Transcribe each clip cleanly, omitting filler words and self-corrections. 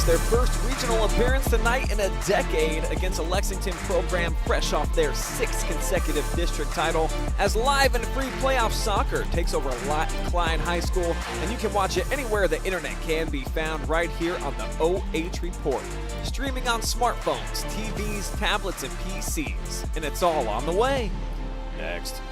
Their first regional appearance tonight in a decade against a Lexington program fresh off their 6th consecutive district title, as live and free playoff soccer takes over Clyde High School, and you can watch it anywhere the internet can be found right here on the OH Report. Streaming on smartphones, TVs, tablets, and PCs, and it's all on the way. Next.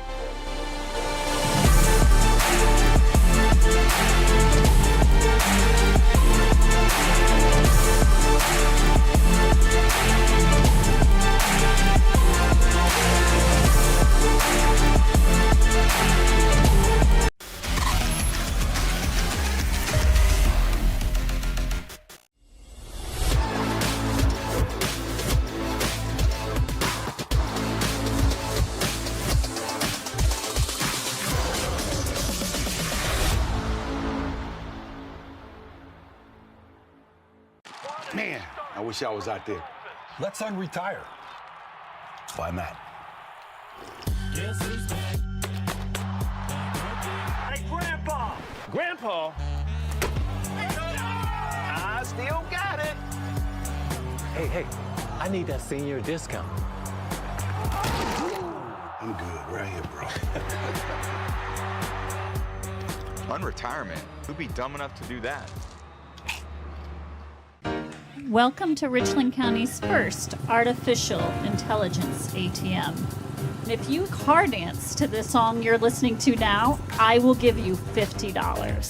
Man, I wish I was out there. Let's unretire. That's why I'm at. Hey, Grandpa! Grandpa? I still got it. Hey, I need that senior discount. I'm good right here, bro. Unretirement? Who'd be dumb enough to do that? Welcome to Richland County's first artificial intelligence ATM. And if you car dance to the song you're listening to now, I will give you $50.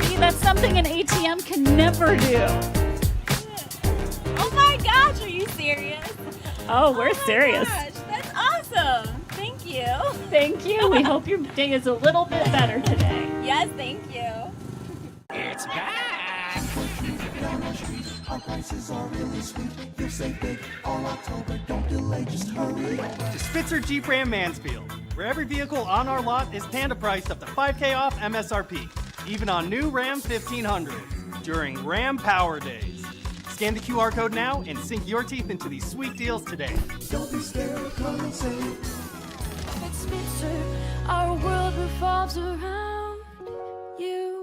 See, that's something an ATM can never do. Oh my gosh, are you serious? Oh, we're serious. Gosh, that's awesome. Thank you. Thank you. We hope your day is a little bit better today. Yes, thank you. It's back! Our prices are really sweet. You'll save big all October. Don't delay, just hurry. To Spitzer Jeep Ram Mansfield, where every vehicle on our lot is Panda priced up to $5K off MSRP, even on new Ram 1500s during Ram Power Days. Scan the QR code now and sink your teeth into these sweet deals today. Don't be scared, come and save. At Spitzer, our world revolves around you.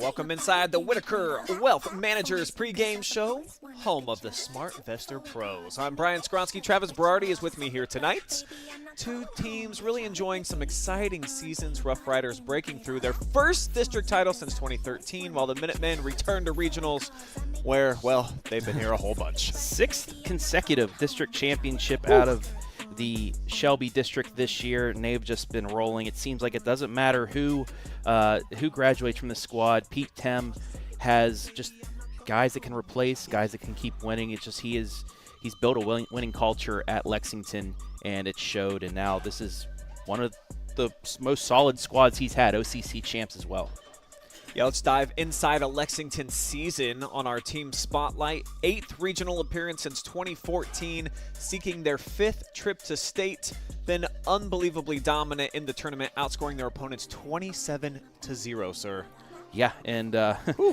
Welcome inside the Whitaker Wealth Managers pregame show, home of the Smart Investor Pros. I'm Brian Skowronski. Travis Berardi is with me here tonight. Two teams really enjoying some exciting seasons. Roughriders breaking through their first district title since 2013, while the Minutemen return to regionals where, well, they've been here a whole bunch. Sixth consecutive district championship out of the Shelby district this year, and they've just been rolling. It seems like it doesn't matter who graduates from the squad. Pete Tem has just guys that can replace, guys that can keep winning. It's just he's built a winning culture at Lexington, and it showed. And now this is one of the most solid squads he's had, OCC champs as well. Yeah, let's dive inside a Lexington season on our team spotlight. 8th regional appearance since 2014, seeking their 5th trip to state. Been unbelievably dominant in the tournament, outscoring their opponents 27-0, sir. Yeah, and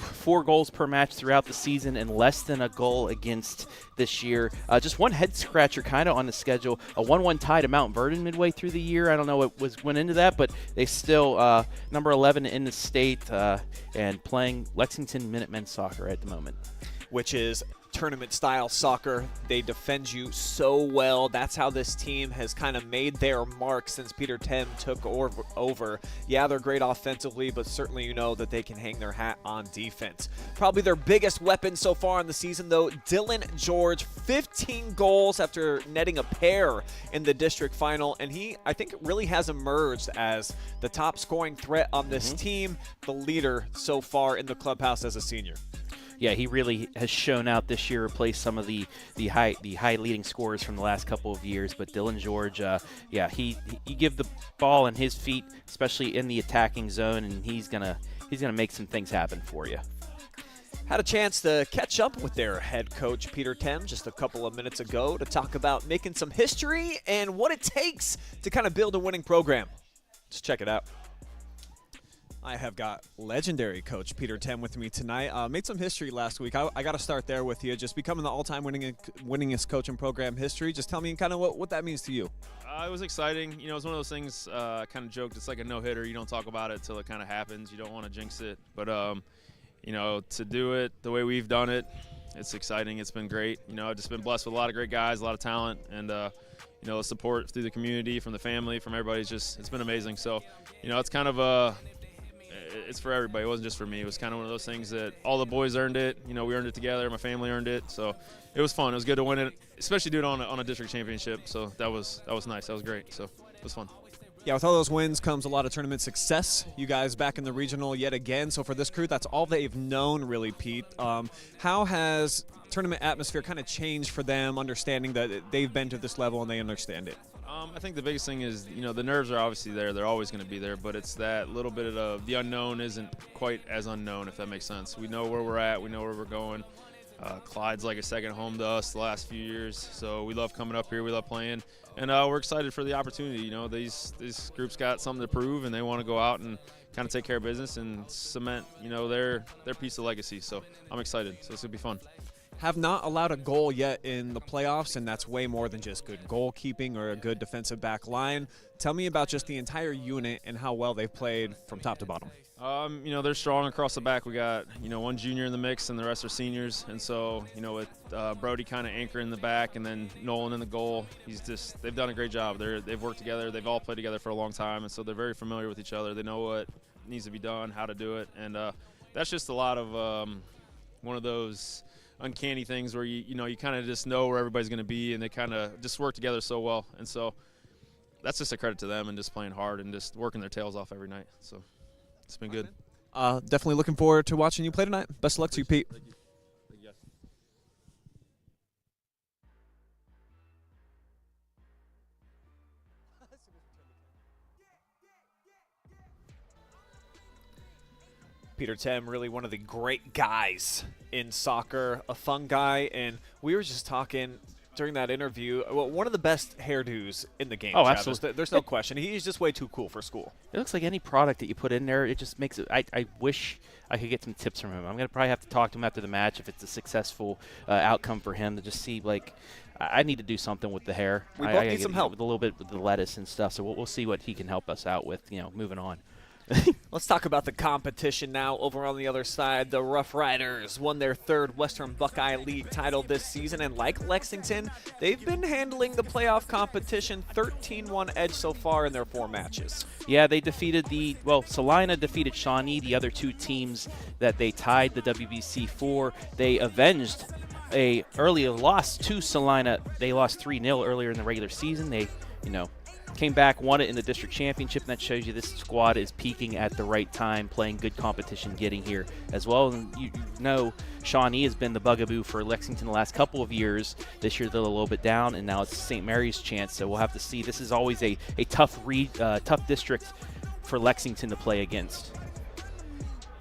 4 goals per match throughout the season and less than a goal against this year. Just one head-scratcher kind of on the schedule. A 1-1 tie to Mount Vernon midway through the year. I don't know what went into that, but they still number 11 in the state and playing Lexington Minutemen soccer at the moment. Which is tournament-style soccer. They defend you so well. That's how this team has kind of made their mark since Peter Tem took over. Yeah, they're great offensively, but certainly you know that they can hang their hat on defense. Probably their biggest weapon so far in the season, though, Dylan George, 15 goals after netting a pair in the district final, and he, I think, really has emerged as the top scoring threat on this team, the leader so far in the clubhouse as a senior. Yeah, he really has shown out this year, replaced some of the high leading scorers from the last couple of years. But Dylan George, he give the ball in his feet, especially in the attacking zone, and he's gonna make some things happen for you. Had a chance to catch up with their head coach, Peter Tem, just a couple of minutes ago to talk about making some history and what it takes to kind of build a winning program. Just check it out. I have got legendary coach Peter Tem with me tonight. Made some history last week. I got to start there with you. Just becoming the all-time winningest coach in program history. Just tell me kind of what that means to you. It was exciting. You know, it's one of those things, kind of joked, it's like a no-hitter. You don't talk about it until it kind of happens. You don't want to jinx it. But, you know, to do it the way we've done it, it's exciting. It's been great. You know, I've just been blessed with a lot of great guys, a lot of talent, and, you know, the support through the community, from the family, from everybody. It's been amazing. So, you know, it's kind of it's for everybody. It wasn't just for me. It was kind of one of those things that all the boys earned it. You know, we earned it together. My family earned it. So it was fun. It was good to win it, especially do it on a district championship. So that was nice. That was great. So it was fun. Yeah, with all those wins comes a lot of tournament success. You guys back in the regional yet again. So for this crew, that's all they've known, really, Pete. How has tournament atmosphere kind of changed for them, understanding that they've been to this level and they understand it? I think the biggest thing is, you know, the nerves are obviously there. They're always going to be there, but it's that little bit of the unknown isn't quite as unknown, if that makes sense. We know where we're at. We know where we're going. Clyde's like a second home to us the last few years, so we love coming up here. We love playing, and we're excited for the opportunity. You know, these groups got something to prove, and they want to go out and kind of take care of business and cement, you know, their piece of legacy. So I'm excited. So it's going to be fun. Have not allowed a goal yet in the playoffs, and that's way more than just good goalkeeping or a good defensive back line. Tell me about just the entire unit and how well they've played from top to bottom. You know, they're strong across the back. We got, you know, one junior in the mix and the rest are seniors. And so, you know, with Brody kind of anchoring the back and then Nolan in the goal, they've done a great job. They've worked together. They've all played together for a long time, and so they're very familiar with each other. They know what needs to be done, how to do it, and that's just a lot of one of those uncanny things where you kind of just know where everybody's going to be, and they kind of just work together so well. And so that's just a credit to them and just playing hard and just working their tails off every night. So it's been good. Definitely looking forward to watching you play tonight. Best of luck to you, Pete. Thank you. Thank you, guys. Peter Tem, really one of the great guys in soccer, a fun guy, and we were just talking during that interview, well, one of the best hairdos in the game. Oh, Travis. absolutely. There's no question. He's just way too cool for school. It looks like any product that you put in there, it just makes it. I wish I could get some tips from him. I'm going to probably have to talk to him after the match if it's a successful outcome for him to just see, like, I need to do something with the hair. We both need some help. With a little bit with the lettuce and stuff, so we'll see what he can help us out with, moving on. Let's talk about the competition now. Over on the other side, the Roughriders won their third Western Buckeye League title this season, and like Lexington, they've been handling the playoff competition. 13-1 edge so far in their 4 matches. Yeah, they defeated Salina defeated Shawnee, the other 2 teams that they tied the WBC for. They avenged a earlier loss to Salina. They lost 3-0 earlier in the regular season. They, came back, won it in the district championship, and that shows you this squad is peaking at the right time, playing good competition, getting here as well. And you know Shawnee has been the bugaboo for Lexington the last couple of years. This year they're a little bit down, and now it's St. Mary's chance, so we'll have to see. This is always a tough district for Lexington to play against.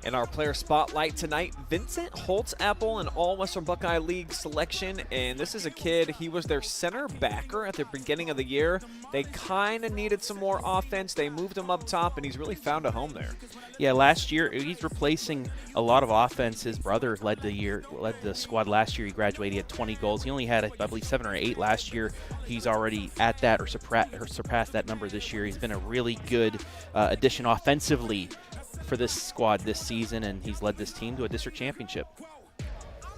In our player spotlight tonight, Vincent Holtzapple, an All-Western Buckeye League selection, and this is a kid, he was their center backer at the beginning of the year. They kind of needed some more offense. They moved him up top, and he's really found a home there. Yeah, last year, he's replacing a lot of offense. His brother led the squad last year. He graduated, he had 20 goals. He only had, I believe, 7 or 8 last year. He's already at that or surpassed that number this year. He's been a really good addition offensively for this squad this season, and he's led this team to a district championship.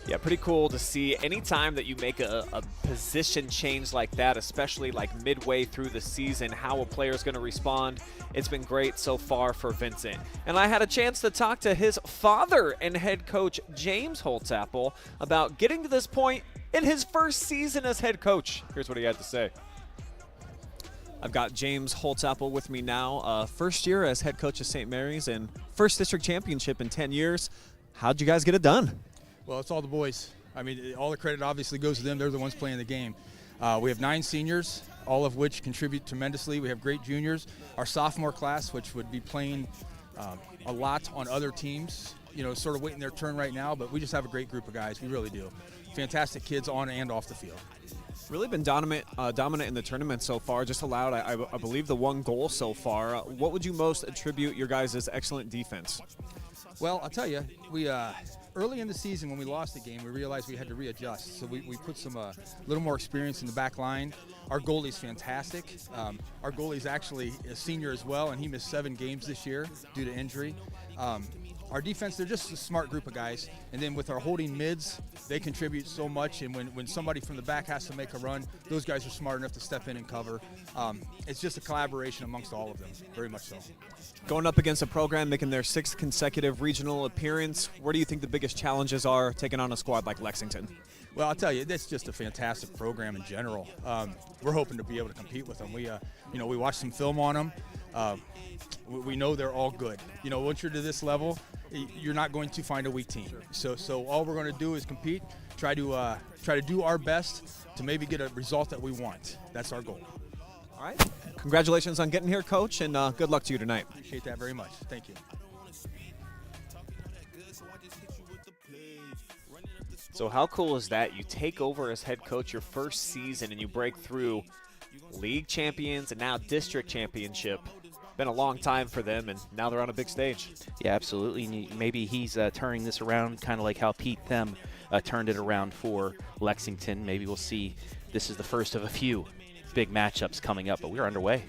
Yeah, pretty cool to see. Anytime that you make a position change like that, especially like midway through the season, how a player is going to respond. It's been great so far for Vincent. And I had a chance to talk to his father and head coach, James Holtzapple, about getting to this point in his first season as head coach. Here's what he had to say. I've got James Holtzapple with me now. First year as head coach of St. Mary's and first district championship in 10 years. How'd you guys get it done? Well, it's all the boys. I mean, all the credit obviously goes to them. They're the ones playing the game. We have 9 seniors, all of which contribute tremendously. We have great juniors. Our sophomore class, which would be playing a lot on other teams, sort of waiting their turn right now, but we just have a great group of guys. We really do. Fantastic kids on and off the field. Really been dominant in the tournament so far. Just allowed, I believe, the 1 goal so far. What would you most attribute your guys' excellent defense? Well, I'll tell you, we early in the season when we lost the game, we realized we had to readjust. So we put some little more experience in the back line. Our goalie's fantastic. Our goalie's actually a senior as well, and he missed 7 games this year due to injury. Our defense, they're just a smart group of guys. And then with our holding mids, they contribute so much. And when somebody from the back has to make a run, those guys are smart enough to step in and cover. It's just a collaboration amongst all of them, very much so. Going up against a program making their 6th consecutive regional appearance, where do you think the biggest challenges are taking on a squad like Lexington? Well, I'll tell you, that's just a fantastic program in general. We're hoping to be able to compete with them. We watched some film on them. We know they're all good. Once you're to this level, you're not going to find a weak team. So all we're going to do is compete, try to do our best to maybe get a result that we want. That's our goal. All right. Congratulations on getting here, Coach, and good luck to you tonight. Appreciate that very much. Thank you. So how cool is that? You take over as head coach your first season and you break through league champions and now district championship. Been a long time for them, and now they're on a big stage. Yeah, absolutely. And maybe he's turning this around, kind of like how Pete Them turned it around for Lexington. Maybe we'll see this is the first of a few big matchups coming up, but we're underway.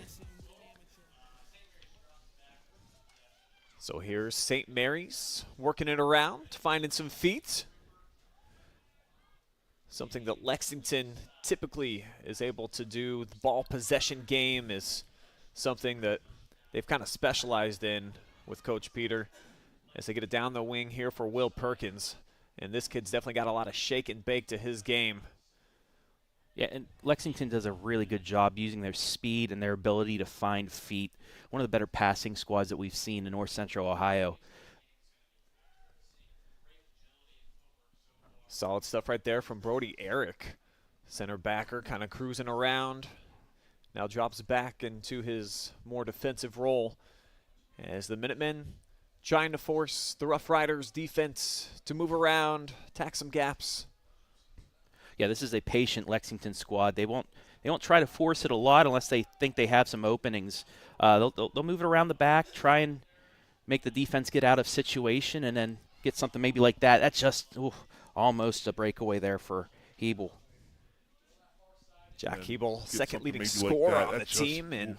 So here's St. Mary's working it around, finding some feet. Something that Lexington typically is able to do. The ball possession game is something that they've kind of specialized in with Coach Peter as they get it down the wing here for Will Perkins. And this kid's definitely got a lot of shake and bake to his game. Yeah, and Lexington does a really good job using their speed and their ability to find feet. One of the better passing squads that we've seen in North Central Ohio. Solid stuff right there from Brody Eric. Center backer kind of cruising around. Now drops back into his more defensive role as the Minutemen trying to force the Roughriders defense to move around, attack some gaps. Yeah, this is a patient Lexington squad. They won't try to force it a lot unless they think they have some openings. They'll move it around the back, try and make the defense get out of situation, and then get something maybe like that. That's just almost a breakaway there for Hebel. Jack Hebel, second leading scorer on the team, and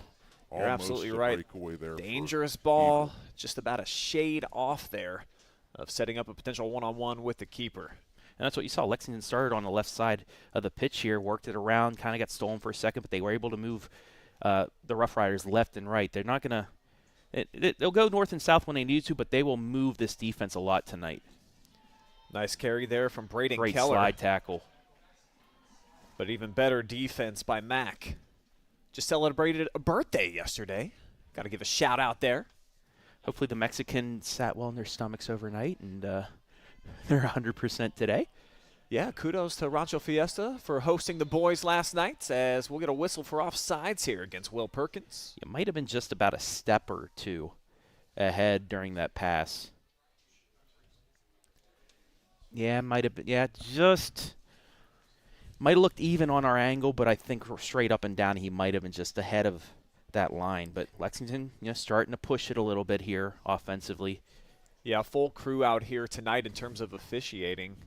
You're absolutely a right. breakaway there. Dangerous ball, just about a shade off there of setting up a potential one-on-one with the keeper. And that's what you saw. Lexington started on the left side of the pitch here, worked it around, kind of got stolen for a second, but they were able to move the Roughriders left and right. They're not going to – they'll go north and south when they need to, but they will move this defense a lot tonight. Nice carry there from Braden Keller. Great slide tackle. But even better defense by Mac. Just celebrated a birthday yesterday. Got to give a shout out there. Hopefully the Mexicans sat well in their stomachs overnight and they're 100% today. Yeah, kudos to Rancho Fiesta for hosting the boys last night, as we'll get a whistle for offsides here against Will Perkins. It might have been just about a step or two ahead during that pass. Yeah, it might have been. Yeah, just might have looked even on our angle, but I think straight up and down he might have been just ahead of that line. But Lexington, starting to push it a little bit here offensively. Yeah, full crew out here tonight in terms of officiating.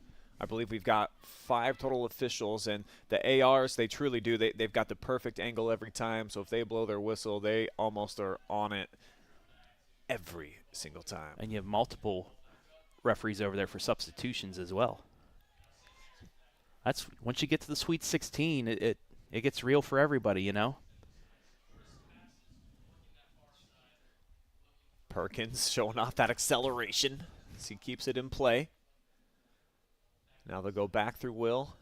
I believe we've got 5 total officials, and the ARs, they truly do. They've got the perfect angle every time, so if they blow their whistle, they almost are on it every single time. And you have multiple referees over there for substitutions as well. That's once you get to the Sweet 16, it gets real for everybody, Perkins showing off that acceleration as he keeps it in play. Now they'll go back through Will.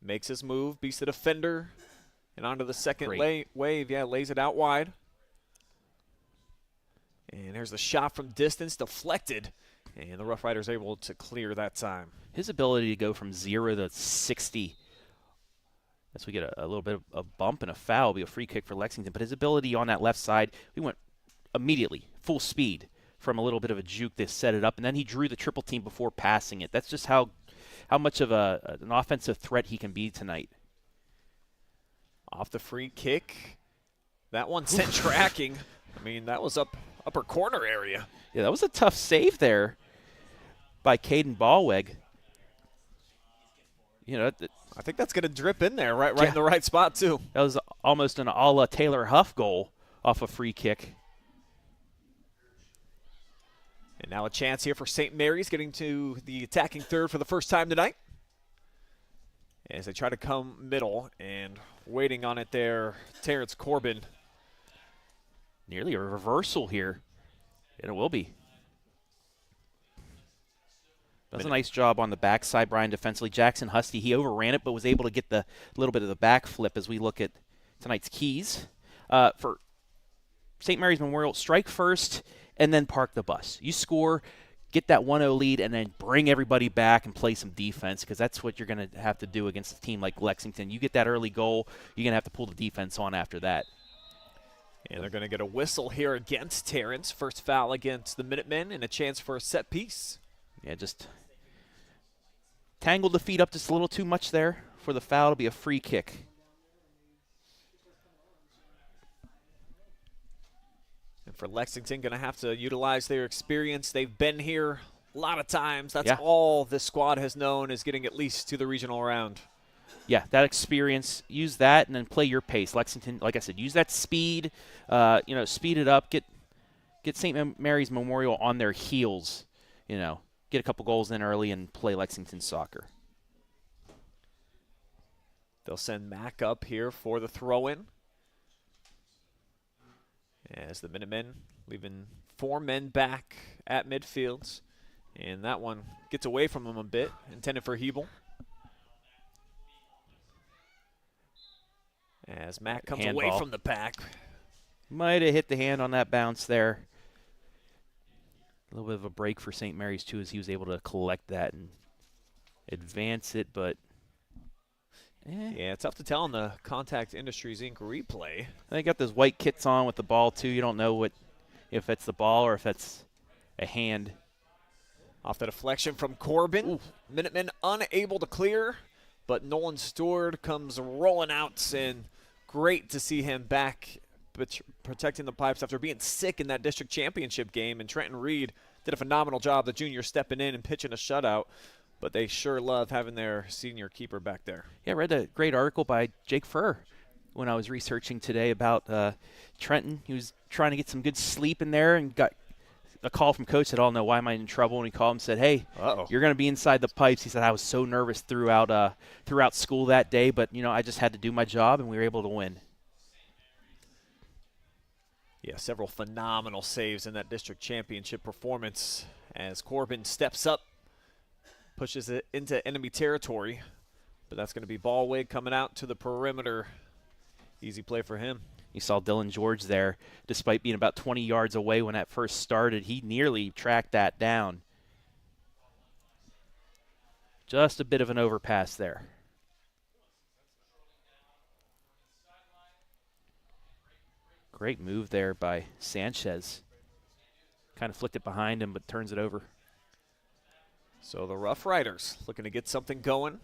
Makes his move, beats the defender, and onto the second wave. Yeah, lays it out wide. And there's the shot from distance, deflected. And the Roughriders able to clear that time. His ability to go from 0 to 60, as we get a little bit of a bump and a foul, will be a free kick for Lexington. But his ability on that left side, we went immediately, full speed, from a little bit of a juke to set it up. And then he drew the triple team before passing it. That's just how much of an offensive threat he can be tonight. Off the free kick. That one sent tracking. I mean, that was upper corner area. Yeah, that was a tough save there by Caden Ballweg. I think that's going to drip in there right in the right spot, too. That was almost an a la Taylor Huff goal off a free kick. And now a chance here for St. Mary's, getting to the attacking third for the first time tonight. As they try to come middle, and waiting on it there, Terrance Corbin. Nearly a reversal here, and it will be. That was a nice job on the backside, Brian, defensively. Jackson Husty, he overran it, but was able to get the little bit of the back flip as we look at tonight's keys. For St. Mary's Memorial, strike first and then park the bus. You score, get that 1-0 lead, and then bring everybody back and play some defense, because that's what you're going to have to do against a team like Lexington. You get that early goal, you're going to have to pull the defense on after that. And they're going to get a whistle here against Terrance. First foul against the Minutemen, and a chance for a set piece. Yeah, just tangled the feet up just a little too much there for the foul to be a free kick. And for Lexington, going to have to utilize their experience. They've been here a lot of times. That's Yeah. all this squad has known, is getting at least to the regional round. Yeah, that experience, use that and then play your pace. Lexington, like I said, use that speed, speed it up, get St. Mary's Memorial on their heels, get a couple goals in early and play Lexington soccer. They'll send Mack up here for the throw-in. As the Minutemen leaving 4 men back at midfield. And that one gets away from him a bit, intended for Hebel. As Mack comes away from the pack. Might have hit the hand on that bounce there. A little bit of a break for St. Mary's, too, as he was able to collect that and advance it, but Yeah, it's tough to tell in the Contact Industries Inc. replay. They got those white kits on with the ball, too. You don't know if it's the ball or if it's a hand. Off the deflection from Corbin. Ooh. Minutemen unable to clear, but Nolan Stewart comes rolling out, and great to see him back protecting the pipes after being sick in that district championship game. And Trenton Reed did a phenomenal job, the junior, stepping in and pitching a shutout. But they sure love having their senior keeper back there. Yeah, I read a great article by Jake Furr when I was researching today about Trenton. He was trying to get some good sleep in there and got a call from coach. Said, "Oh no, why am I in trouble?" And he called him and said, "Hey, you're going to be inside the pipes." He said, "I was so nervous throughout school that day, but I just had to do my job, and we were able to win." Yeah, several phenomenal saves in that district championship performance as Corbin steps up, pushes it into enemy territory, but that's going to be Ballwig coming out to the perimeter. Easy play for him. You saw Dylan George there, despite being about 20 yards away when that first started. He nearly tracked that down. Just a bit of an overpass there. Great move there by Sanchez. Kind of flicked it behind him, but turns it over. So the Roughriders looking to get something going.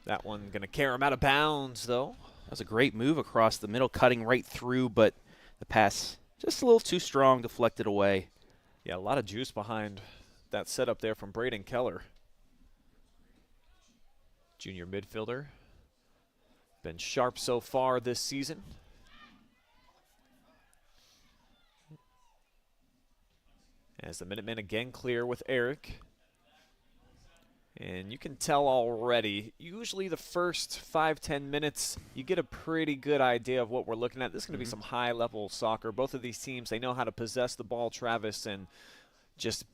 That one going to carry him out of bounds, though. That was a great move across the middle, cutting right through, but the pass just a little too strong, deflected away. Yeah, a lot of juice behind that setup there from Braden Keller. Junior midfielder. Been sharp so far this season. As the Minutemen again clear with Eric. And you can tell already, usually the first 5-10 minutes, you get a pretty good idea of what we're looking at. This is going to be some high-level soccer. Both of these teams, they know how to possess the ball, Travis, and just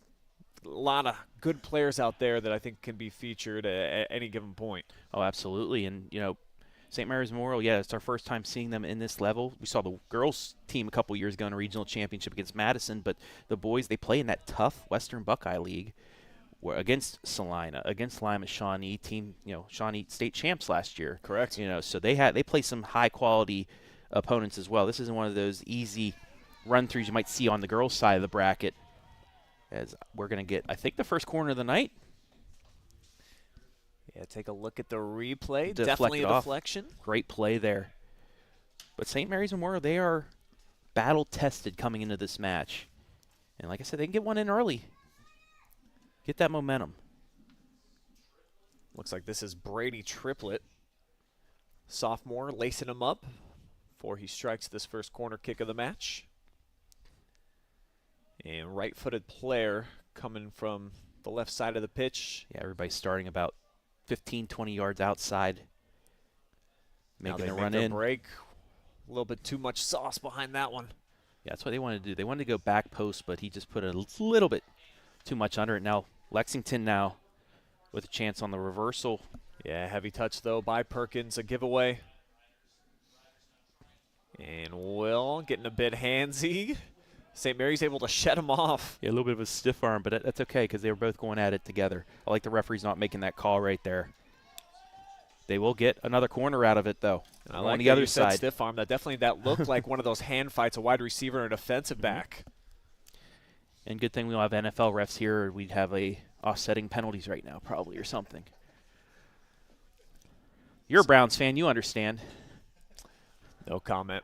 a lot of good players out there that I think can be featured at any given point. Oh, absolutely. And, St. Mary's Memorial, yeah, it's our first time seeing them in this level. We saw the girls team a couple years ago in a regional championship against Madison, but the boys, they play in that tough Western Buckeye League against Salina, against Lima Shawnee team, Shawnee state champs last year. Correct. So they play some high-quality opponents as well. This isn't one of those easy run-throughs you might see on the girls' side of the bracket, as we're going to get, I think, the first corner of the night. Yeah, take a look at the replay. Deflected Definitely a off. deflection. Great play there. But St. Mary's Memorial, they are battle-tested coming into this match. And like I said, they can get one in early. Get that momentum. Looks like this is Brady Triplett, sophomore, lacing him up before he strikes this first corner kick of the match. And right-footed player coming from the left side of the pitch. Yeah, everybody's starting about 15, 20 yards outside, making a run in. Break. A little bit too much sauce behind that one. Yeah, that's what they wanted to do. They wanted to go back post, but he just put a little bit too much under it. Now Lexington with a chance on the reversal. Yeah, heavy touch, though, by Perkins, a giveaway. And Will getting a bit handsy. St. Mary's able to shut him off. Yeah, a little bit of a stiff arm, but that's okay because they were both going at it together. I like the referee's not making that call right there. They will get another corner out of it, though. I like on the other side. Stiff arm. That looked like one of those hand fights, a wide receiver and a defensive back. And good thing we don't have NFL refs here, or we'd have offsetting penalties right now probably or something. You're a Browns fan. You understand. No comment.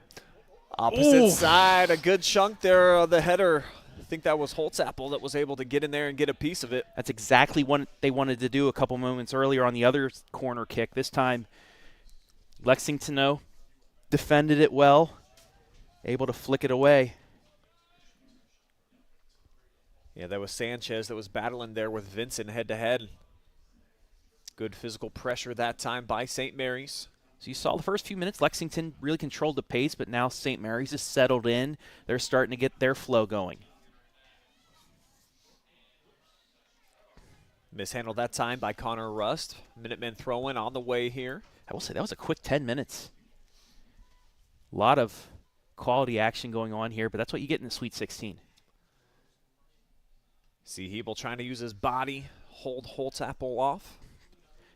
Opposite side, a good chunk there of the header. I think that was Holtzapple that was able to get in there and get a piece of it. That's exactly what they wanted to do a couple moments earlier on the other corner kick. This time, Lexington defended it well, able to flick it away. Yeah, that was Sanchez that was battling there with Vincent head-to-head. Good physical pressure that time by St. Mary's. So you saw the first few minutes, Lexington really controlled the pace, but now St. Mary's is settled in. They're starting to get their flow going. Mishandled that time by Connor Rust. Minutemen throw-in on the way here. I will say that was a quick 10 minutes. A lot of quality action going on here, but that's what you get in the Sweet 16. See Hebel trying to use his body, hold Holtzapple off.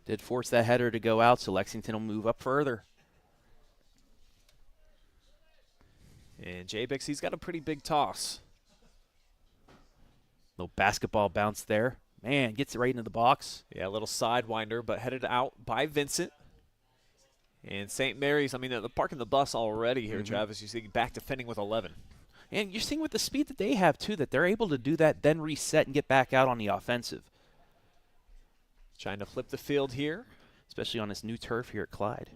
Did force that header to go out, so Lexington will move up further. And J-Bix, he's got a pretty big toss. Little basketball bounce there. Man, gets it right into the box. Yeah, a little sidewinder, but headed out by Vincent. And St. Mary's, they're parking the bus already here, Travis. You see back defending with 11. And you're seeing with the speed that they have, too, that they're able to do that, then reset and get back out on the offensive. Trying to flip the field here. Especially on this new turf here at Clyde.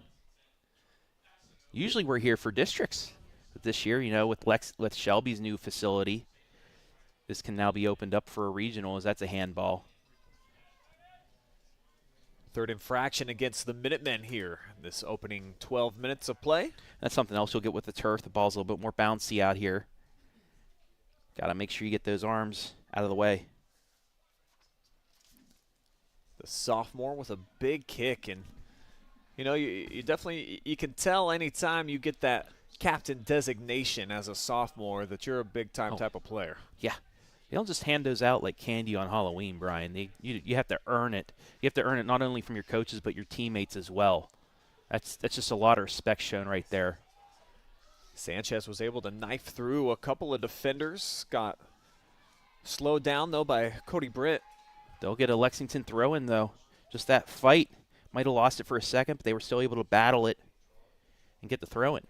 Usually we're here for districts. But this year, with Shelby's new facility, this can now be opened up for a regional, as that's a handball. Third infraction against the Minutemen here. This opening 12 minutes of play. That's something else you'll get with the turf. The ball's a little bit more bouncy out here. Got to make sure you get those arms out of the way. The sophomore with a big kick, and you definitely you can tell anytime you get that captain designation as a sophomore that you're a big time type of player. Yeah. They don't just hand those out like candy on Halloween, Brian. You have to earn it. You have to earn it not only from your coaches but your teammates as well. That's just a lot of respect shown right there. Sanchez was able to knife through a couple of defenders. Got slowed down, though, by Cody Britt. They'll get a Lexington throw-in, though. Just that fight. Might have lost it for a second, but they were still able to battle it and get the throw-in.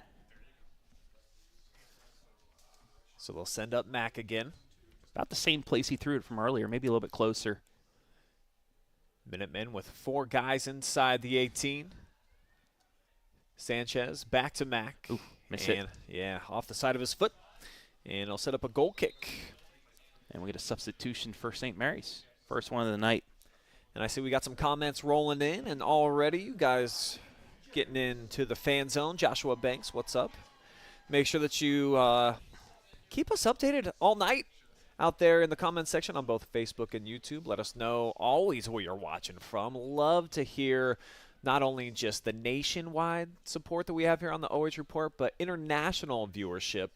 So they'll send up Mack again. About the same place he threw it from earlier, maybe a little bit closer. Minutemen with 4 guys inside the 18. Sanchez back to Mack. Ooh, miss it. Yeah, off the side of his foot. And he'll set up a goal kick. And we get a substitution for St. Mary's. First one of the night. And I see we got some comments rolling in, and already you guys getting into the fan zone. Joshua Banks, what's up? Make sure that you keep us updated all night out there in the comments section on both Facebook and YouTube. Let us know always where you're watching from. Love to hear not only just the nationwide support that we have here on the OH Report, but international viewership.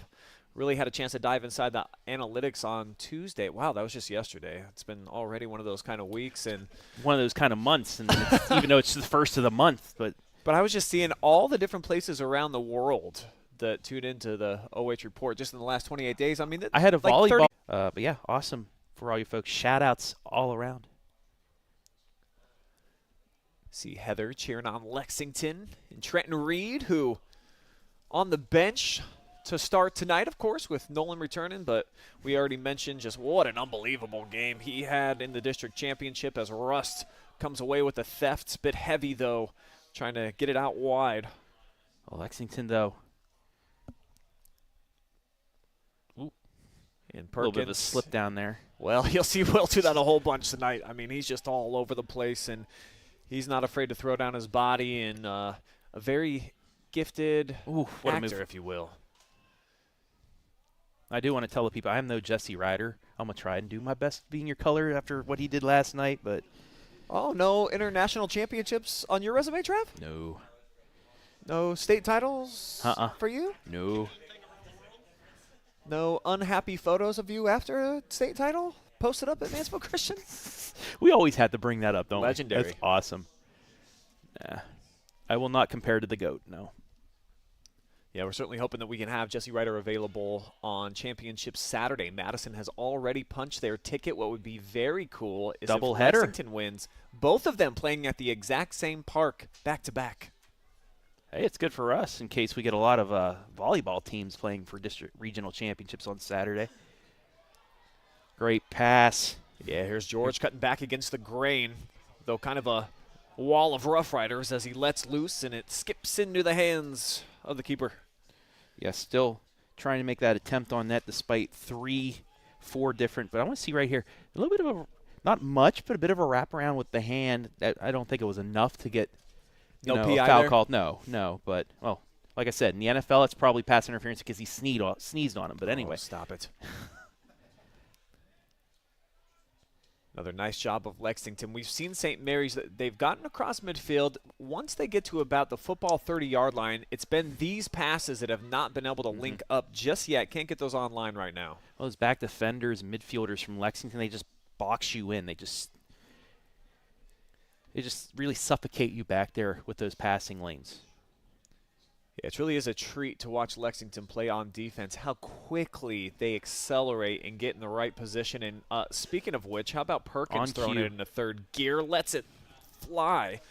Really had a chance to dive inside the analytics on Tuesday. Wow, that was just yesterday. It's been already one of those kind of weeks. And one of those kind of months, and even though it's the first of the month. But I was just seeing all the different places around the world that tuned into the OH Report just in the last 28 days. I mean, I had a like volleyball. But, yeah, awesome for all you folks. Shout-outs all around. See Heather cheering on Lexington and Trenton Reed, who on the bench to start tonight, of course, with Nolan returning. But we already mentioned just what an unbelievable game he had in the district championship as Rust comes away with a theft. It's a bit heavy, though, trying to get it out wide. Well, Lexington, though. And Perkins. A little bit of a slip down there. Well, you'll see Will do that a whole bunch tonight. I mean, he's just all over the place, and he's not afraid to throw down his body, and a very gifted actor, if you will. I do want to tell the people I am no Jesse Ryder. I'm going to try and do my best being your color after what he did last night, but. Oh, no international championships on your resume, Trev? No. No state titles for you? No. No unhappy photos of you after a state title posted up at Mansfield Christian? We always had to bring that up, don't we? Legendary. That's awesome. Nah. I will not compare to the GOAT, no. Yeah, we're certainly hoping that we can have Jesse Ryder available on Championship Saturday. Madison has already punched their ticket. What would be very cool is if Lexington wins, both of them playing at the exact same park back-to-back. Hey, it's good for us in case we get a lot of volleyball teams playing for district regional championships on Saturday. Great pass. Yeah, here's George cutting back against the grain, though kind of a wall of Roughriders as he lets loose, and it skips into the hands of the keeper. Yeah, still trying to make that attempt on net despite 4 different. But I want to see right here a little bit of a, not much, but a bit of a wraparound with the hand. I don't think it was enough to get no a PI foul there? called. No. But, well, like I said, in the NFL, it's probably pass interference because he sneezed on him. But anyway. Oh, stop it. Another nice job of Lexington. We've seen St. Mary's. They've gotten across midfield. Once they get to about the football 30-yard line, it's been these passes that have not been able to link up just yet. Can't get those online right now. Well, those back defenders, midfielders from Lexington, they just box you in. They just really suffocate you back there with those passing lanes. Yeah, it really is a treat to watch Lexington play on defense, how quickly they accelerate and get in the right position. And speaking of which, how about Perkins throwing it into third gear? Lets it fly.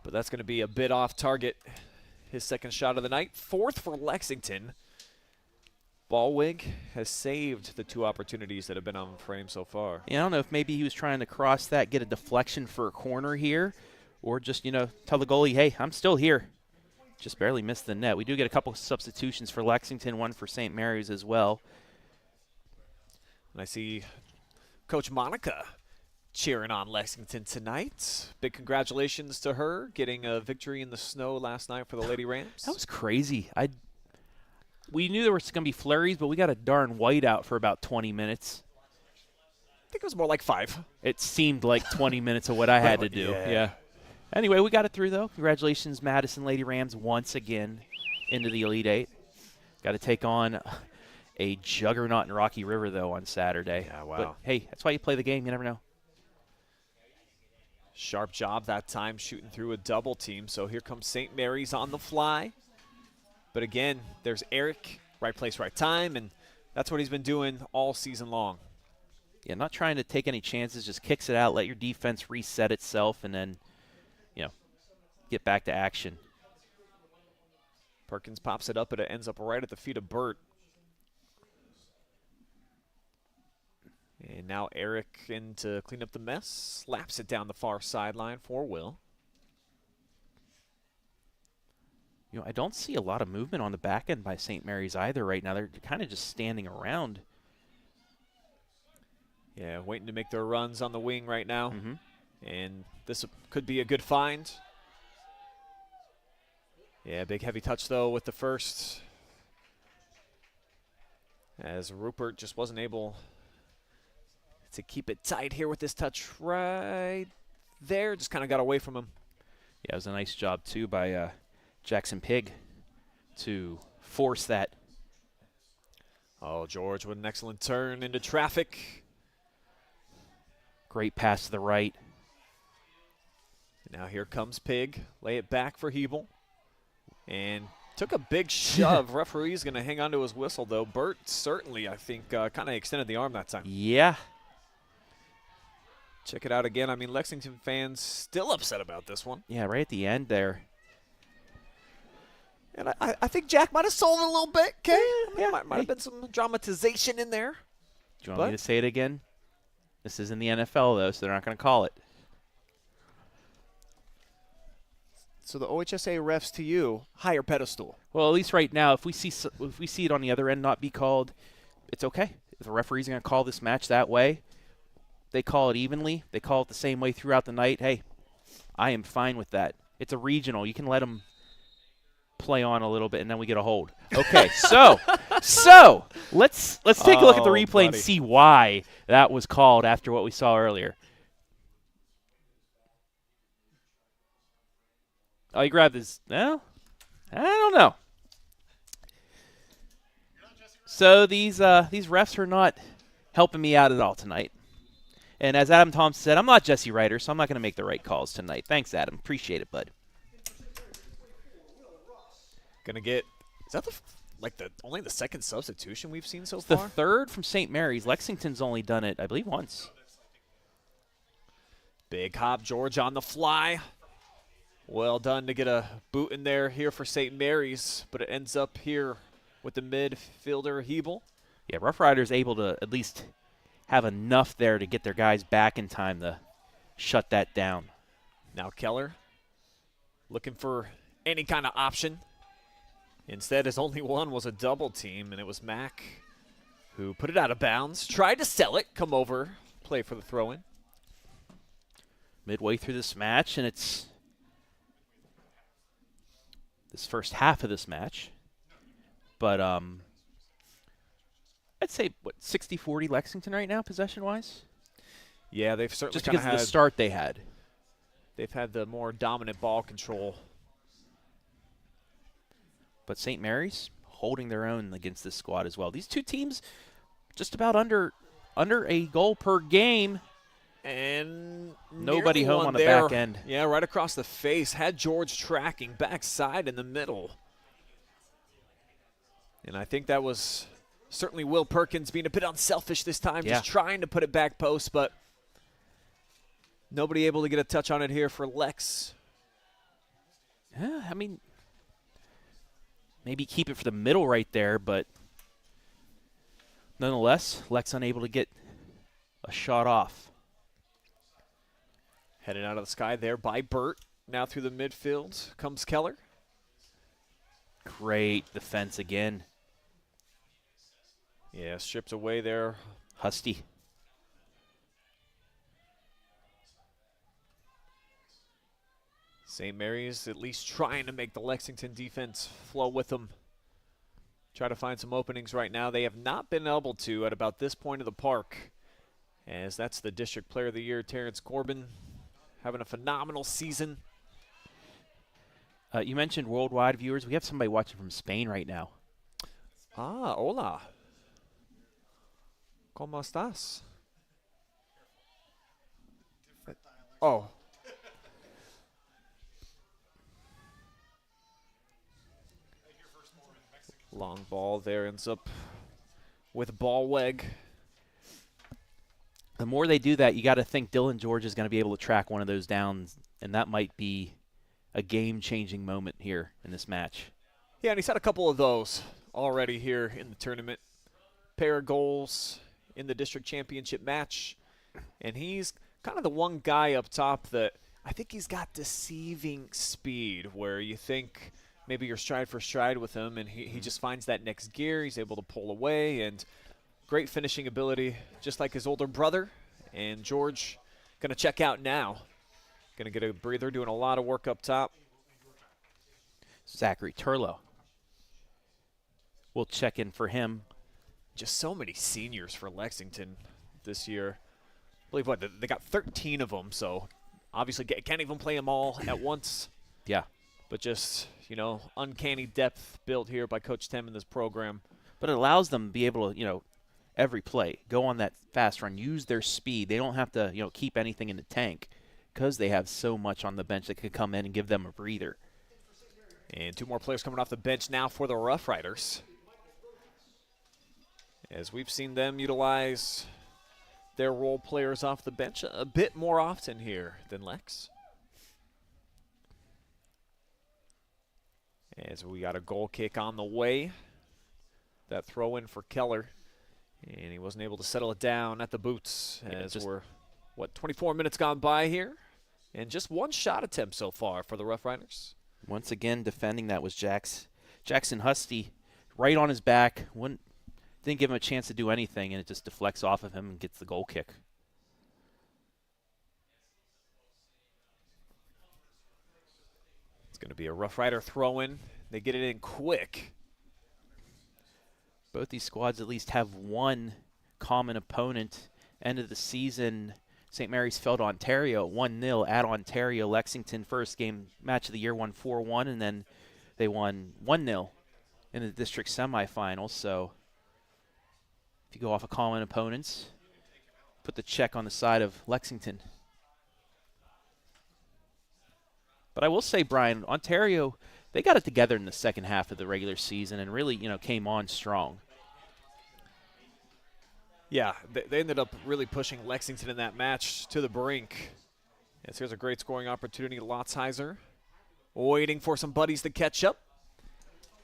But that's going to be a bit off target. His second shot of the night. 4th for Lexington. Ballwig has saved the 2 opportunities that have been on frame so far. Yeah, I don't know if maybe he was trying to cross that, get a deflection for a corner here, or just, tell the goalie, hey, I'm still here. Just barely missed the net. We do get a couple substitutions for Lexington, one for St. Mary's as well. And I see Coach Monica cheering on Lexington tonight. Big congratulations to her getting a victory in the snow last night for the Lady Rams. That was crazy. We knew there was going to be flurries, but we got a darn whiteout for about 20 minutes. I think it was more like 5. It seemed like 20 minutes of what I had to do. Yeah. Anyway, we got it through, though. Congratulations, Madison Lady Rams, once again into the Elite Eight. Got to take on a juggernaut in Rocky River, though, on Saturday. Yeah, wow. But, hey, that's why you play the game. You never know. Sharp job that time shooting through a double team. So here comes St. Mary's on the fly. But again, there's Eric, right place, right time, and that's what he's been doing all season long. Yeah, not trying to take any chances, just kicks it out, let your defense reset itself, and then, get back to action. Perkins pops it up, but it ends up right at the feet of Burt. And now Eric in to clean up the mess. Slaps it down the far sideline for Will. I don't see a lot of movement on the back end by St. Mary's either right now. They're kind of just standing around. Yeah, waiting to make their runs on the wing right now. And this could be a good find. Yeah, big heavy touch, though, with the first. As Rupert just wasn't able to keep it tight here with this touch right there. Just kind of got away from him. Yeah, it was a nice job, too, by Jackson Pig to force that. Oh, George with an excellent turn into traffic. Great pass to the right. Now here comes Pig. Lay it back for Hebel. And took a big shove. Referee's going to hang on to his whistle, though. Burt certainly, I think, kind of extended the arm that time. Yeah. Check it out again. I mean, Lexington fans still upset about this one. Yeah, right at the end there. And I think Jack might have sold it a little bit, okay? Might have been some dramatization in there. Do you want me to say it again? This isn't the NFL, though, so they're not going to call it. So the OHSA refs to you, higher pedestal. Well, at least right now, if we see it on the other end not be called, it's okay. If the referee's going to call this match that way, they call it evenly. They call it the same way throughout the night. Hey, I am fine with that. It's a regional. You can let them play on a little bit, and then we get a hold. Okay, so let's take a look at the replay and see why that was called after what we saw earlier. Oh, he grabbed his. Well, I don't know. So these refs are not helping me out at all tonight. And as Adam Thompson said, I'm not Jesse Ryder, so I'm not going to make the right calls tonight. Thanks, Adam. Appreciate it, bud. Gonna get. Is that only the second substitution we've seen so The far? third from St. Mary's. Lexington's only done it, I believe, once. Big hop, George on the fly. Well done to get a boot in there here for St. Mary's, but it ends up here with the midfielder Hebel. Yeah, Roughriders able to at least have enough there to get their guys back in time to shut that down. Now Keller looking for any kind of option. Instead, his only one was a double team, and it was Mack who put it out of bounds, tried to sell it, come over, play for the throw-in. Midway through this match, and it's this first half of this match. But I'd say, 60-40 Lexington right now, possession-wise? Yeah, they've certainly just because had of the start they had. They've had the more dominant ball control. But St. Mary's holding their own against this squad as well. These two teams just about under a goal per game. And nobody home on the there. back end. Yeah, right across the face. Had George tracking backside in the middle. And I think that was certainly Will Perkins being a bit unselfish this time, just trying to put it back post, but nobody able to get a touch on it here for Lex. Yeah, I mean, maybe keep it for the middle right there, but nonetheless, Lex unable to get a shot off. Headed out of the sky there by Burt. Now through the midfield comes Keller. Great defense again. Yeah, stripped away there. Husty. St. Mary's at least trying to make the Lexington defense flow with them. Try to find some openings right now. They have not been able to at about this point of the park, as that's the District Player of the Year, Terrance Corbin, having a phenomenal season. You mentioned worldwide viewers. We have somebody watching from Spain right now. Ah, hola. ¿Cómo estás? Oh. Long ball there, ends up with ball leg. The more they do that, you got to think Dylan George is going to be able to track one of those downs, and that might be a game-changing moment here in this match. Yeah, and he's had a couple of those already here in the tournament. Pair of goals in the district championship match, and he's kind of the one guy up top that I think he's got deceiving speed, where you think maybe you're stride for stride with him, and he just finds that next gear. He's able to pull away, and great finishing ability, just like his older brother. And George going to check out now. Going to get a breather, doing a lot of work up top. Zachary Turlow. We'll check in for him. Just so many seniors for Lexington this year. I believe what, they got 13 of them, so obviously can't even play them all at once. Yeah. But just, you know, uncanny depth built here by Coach Tim in this program. But it allows them to be able to, you know, every play, go on that fast run, use their speed. They don't have to, you know, keep anything in the tank because they have so much on the bench that could come in and give them a breather. And two more players coming off the bench now for the Roughriders, as we've seen them utilize their role players off the bench a bit more often here than Lex. As we got a goal kick on the way. That throw in for Keller. And he wasn't able to settle it down at the boots, as we're, 24 minutes gone by here. And just one shot attempt so far for the Roughriders. Once again, defending that was Jackson Husty, right on his back. Didn't give him a chance to do anything, and it just deflects off of him and gets the goal kick. It's going to be a Roughrider throw-in. They get it in quick. Both these squads at least have one common opponent. End of the season, St. Mary's fell to Ontario 1-0 at Ontario. Lexington, first game match of the year, won 4-1, and then they won 1-0 in the district semifinals. So if you go off of common opponents, put the check on the side of Lexington. But I will say, Brian, Ontario, they got it together in the second half of the regular season and really, you know, came on strong. Yeah, they ended up really pushing Lexington in that match to the brink. Yes, here's a great scoring opportunity. Lotzheiser waiting for some buddies to catch up.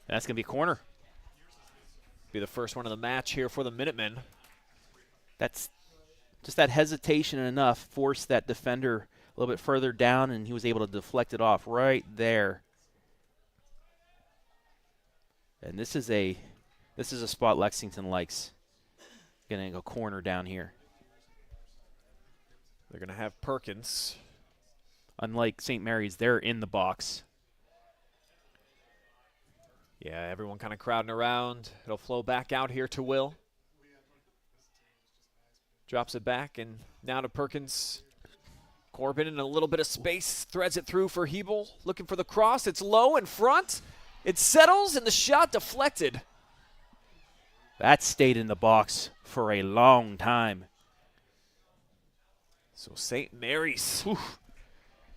That's going to be a corner. Be the first one of the match here for the Minutemen. That's just that hesitation enough forced that defender a little bit further down, and he was able to deflect it off right there. And this is a spot Lexington likes. Going to go corner down here. They're going to have Perkins. Unlike St. Mary's, they're in the box. Yeah, everyone kind of crowding around. It'll flow back out here to Will. Drops it back, and now to Perkins. Corbin in a little bit of space, threads it through for Hebel. Looking for the cross. It's low in front. It settles, and the shot deflected. That stayed in the box for a long time. So St. Mary's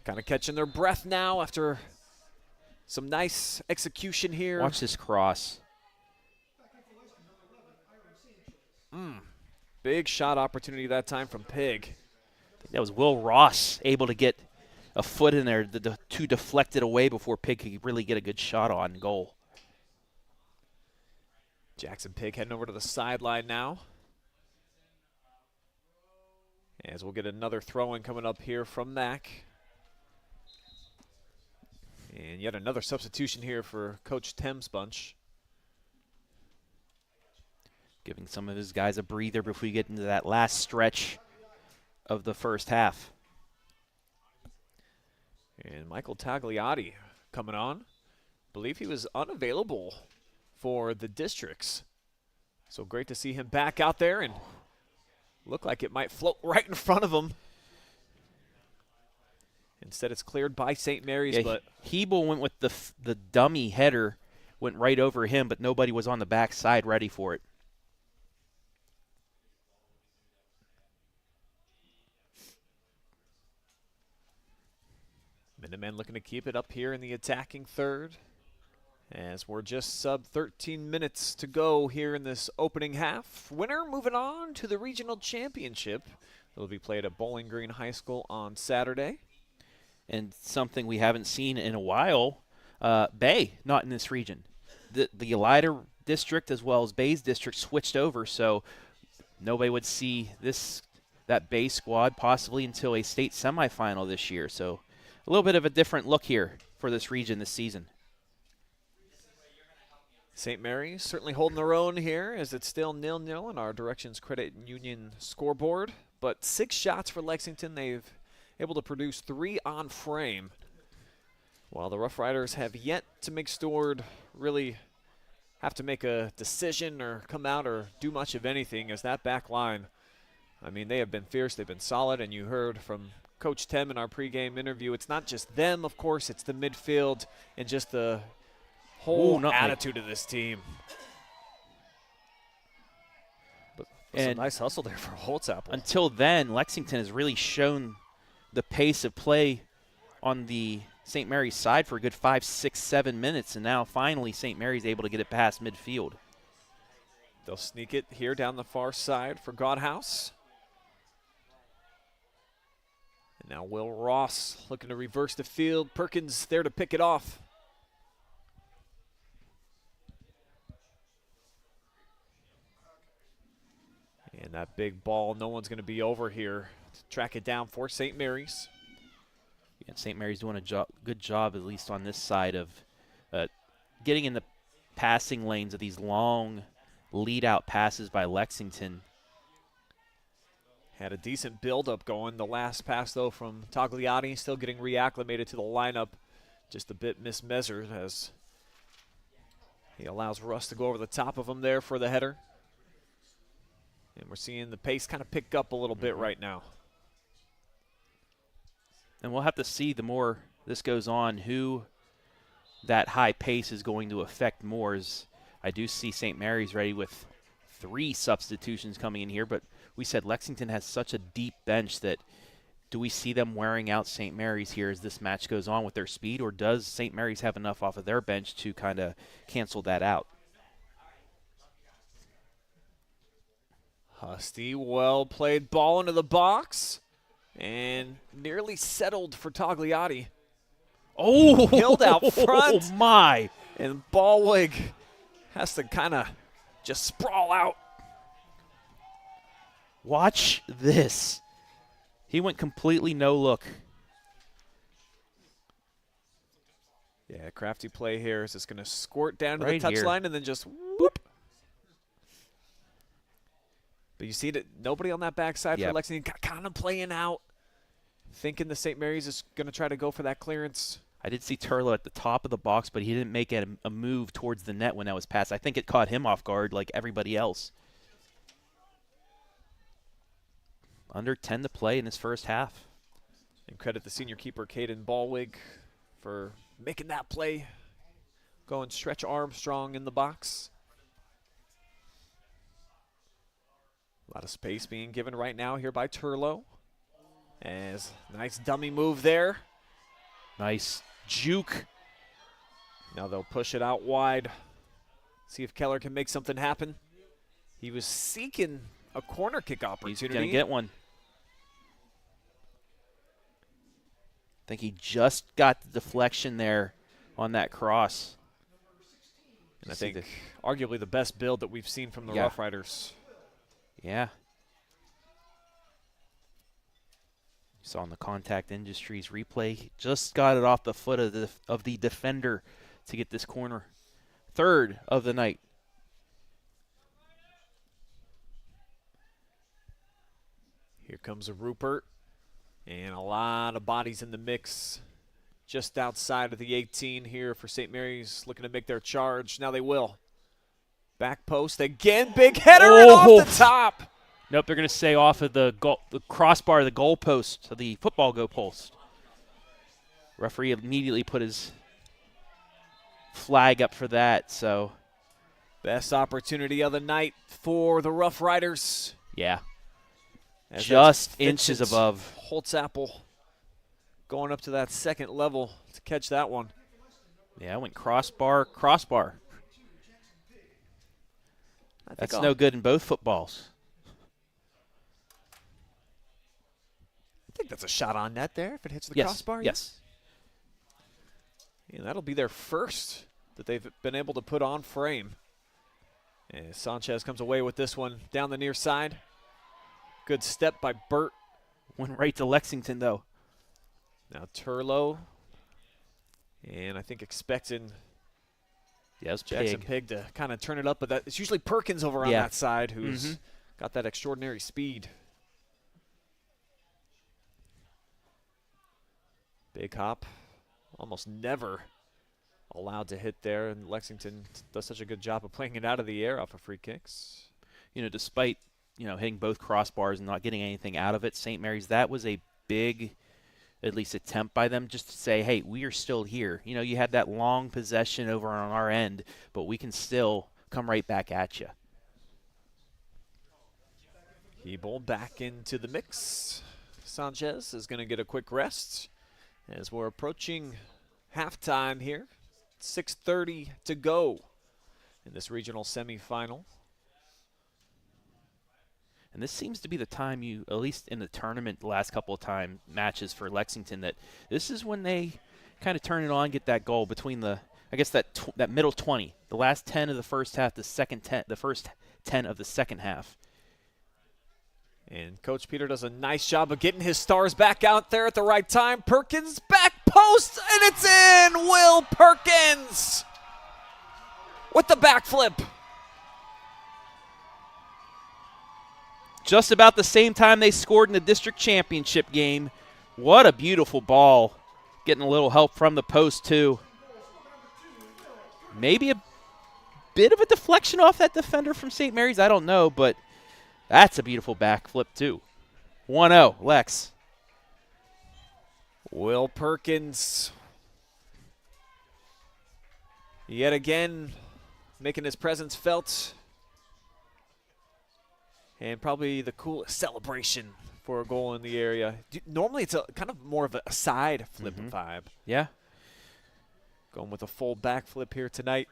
kind of catching their breath now after some nice execution here. Watch this cross. Big shot opportunity that time from Pig. I think that was Will Ross able to get a foot in there to deflect it away before Pig could really get a good shot on goal. Jackson Pig heading over to the sideline now. As we'll get another throw-in coming up here from Mack. And yet another substitution here for Coach Tem's bunch. Giving some of his guys a breather before we get into that last stretch of the first half. And Michael Tagliati coming on. Believe he was unavailable for the districts. So great to see him back out there and look like it might float right in front of him. Instead it's cleared by St. Mary's, but Hebel went with the dummy header, went right over him, but nobody was on the back side ready for it. Minutemen looking to keep it up here in the attacking third, as we're just sub 13 minutes to go here in this opening half. Winner moving on to the regional championship. It'll be played at Bowling Green High School on Saturday. And something we haven't seen in a while, Bay, not in this region. The Elida district as well as Bay's district switched over, so nobody would see that Bay squad possibly until a state semifinal this year. So a little bit of a different look here for this region this season. St. Mary's certainly holding their own here as it's still 0-0 on our Directions Credit Union scoreboard. But 6 shots for Lexington. They've able to produce 3 on frame, while the Roughriders have yet to make Steward really have to make a decision or come out or do much of anything, as that back line, I mean, they have been fierce, they've been solid, and you heard from Coach Tem in our pregame interview, it's not just them, of course, it's the midfield and just the whole attitude of this team. But some nice hustle there for Holtzapple. Until then, Lexington has really shown the pace of play on the St. Mary's side for a good 5, 6, 7 minutes, and now finally St. Mary's able to get it past midfield. They'll sneak it here down the far side for Godhouse. And now Will Ross looking to reverse the field. Perkins there to pick it off. And that big ball, no one's going to be over here to track it down for St. Mary's. Yeah, St. Mary's doing a good job, at least on this side, of getting in the passing lanes of these long lead-out passes by Lexington. Had a decent build-up going. The last pass, though, from Tagliati, still getting reacclimated to the lineup. Just a bit mismeasured as he allows Russ to go over the top of him there for the header. And we're seeing the pace kind of pick up a little bit right now. And we'll have to see the more this goes on who that high pace is going to affect more. As I do see St. Mary's ready with 3 substitutions coming in here, but we said Lexington has such a deep bench that do we see them wearing out St. Mary's here as this match goes on with their speed, or does St. Mary's have enough off of their bench to kind of cancel that out? Husty, well played ball into the box. And nearly settled for Tagliati. Oh, killed out front. Oh, my. And Ballwig has to kind of just sprawl out. Watch this. He went completely no look. Yeah, crafty play here. Is just going to squirt down to right the touchline and then just whoop. But you see that nobody on that backside for Lexington kind of playing out, thinking the St. Mary's is going to try to go for that clearance. I did see Turlo at the top of the box, but he didn't make a move towards the net when that was passed. I think it caught him off guard like everybody else. Under 10 to play in this first half. And credit the senior keeper, Caden Ballwig, for making that play. Going Stretch Armstrong in the box. A lot of space being given right now here by Turlo. As nice dummy move there. Nice juke. Now they'll push it out wide. See if Keller can make something happen. He was seeking a corner kick opportunity. He's going to get one. I think he just got the deflection there on that cross. And I think arguably the best build that we've seen from the Roughriders. Yeah. Saw in the Contact Industries replay, just got it off the foot of the defender to get this corner. Third of the night. Here comes a Rupert, and a lot of bodies in the mix just outside of the 18 here for St. Mary's, looking to make their charge. Now they will. Back post again, big header and off the top. Nope, they're going to say off of the crossbar, the goal post, of the football goal post. Referee immediately put his flag up for that. So, best opportunity of the night for the Roughriders. Yeah. As just inches above. Holtzapple going up to that second level to catch that one. Yeah, went crossbar. That's no good in both footballs. I think that's a shot on net there if it hits the Yes, crossbar. Yes. Yeah, that'll be their first that they've been able to put on frame. And Sanchez comes away with this one down the near side. Good step by Burt. Went right to Lexington, though. Now Turlo. And I think expecting Jackson Pig to kind of turn it up, but it's usually Perkins over on that side who's got that extraordinary speed. Big hop. Almost never allowed to hit there, and Lexington does such a good job of playing it out of the air off of free kicks. You know, despite, hitting both crossbars and not getting anything out of it, St. Mary's, that was a big, at least attempt by them just to say, hey, we are still here. You had that long possession over on our end, but we can still come right back at you. Hebel back into the mix. Sanchez is going to get a quick rest as we're approaching halftime here. 6:30 to go in this regional semifinal. And this seems to be the time at least in the tournament the last couple of matches for Lexington, that this is when they kind of turn it on, get that goal between that middle 20, the last 10 of the first half, the first 10 of the second half. And Coach Peter does a nice job of getting his stars back out there at the right time. Perkins back post, and it's in! Will Perkins with the backflip. Just about the same time they scored in the district championship game. What a beautiful ball. Getting a little help from the post, too. Maybe a bit of a deflection off that defender from St. Mary's. I don't know, but that's a beautiful backflip, too. 1-0, Lex. Will Perkins yet again making his presence felt. And probably the coolest celebration for a goal in the area. Normally it's a kind of more of a side flip vibe. Yeah. Going with a full backflip here tonight.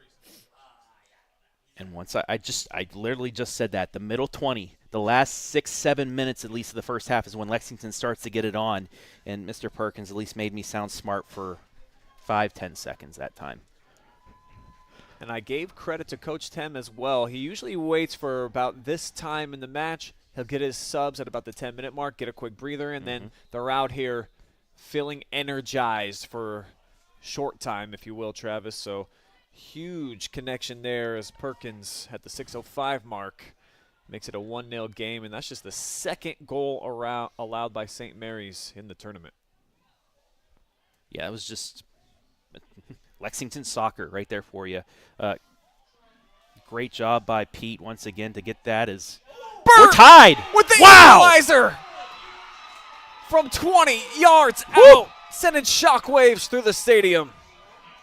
And once I literally just said that. The middle 20, the last 6-7 minutes at least of the first half is when Lexington starts to get it on. And Mr. Perkins at least made me sound smart for 5-10 seconds that time. And I gave credit to Coach Tem as well. He usually waits for about this time in the match. He'll get his subs at about the 10-minute mark, get a quick breather, and then they're out here feeling energized for short time, if you will, Travis. So huge connection there as Perkins at the 6:05 mark makes it a 1-0 game, and that's just the second goal allowed by St. Mary's in the tournament. Yeah, it was just Lexington soccer right there for you. Great job by Pete once again to get that. We're tied. With the equalizer from 20 yards out, sending shockwaves through the stadium.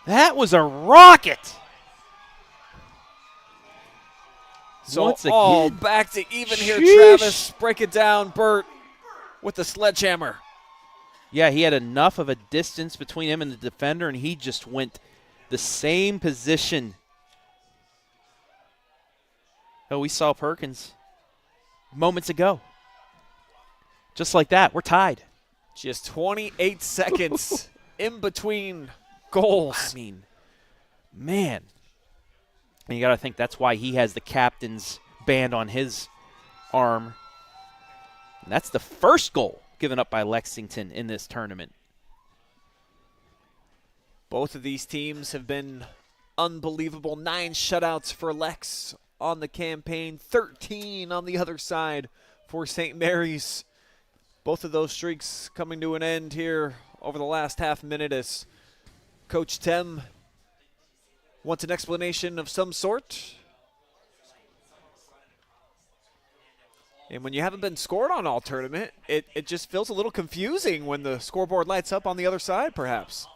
That was a rocket. So once again, all back to even here, Travis. Break it down, Burt, with the sledgehammer. Yeah, he had enough of a distance between him and the defender, and he just went the same position. Oh, we saw Perkins moments ago. Just like that, we're tied. Just 28 seconds in between goals. I mean, man. And you got to think that's why he has the captain's band on his arm. And that's the first goal given up by Lexington in this tournament. Both of these teams have been unbelievable. 9 shutouts for Lex on the campaign, 13 on the other side for St. Mary's. Both of those streaks coming to an end here over the last half minute as Coach Tem wants an explanation of some sort. And when you haven't been scored on all tournament, it just feels a little confusing when the scoreboard lights up on the other side, perhaps.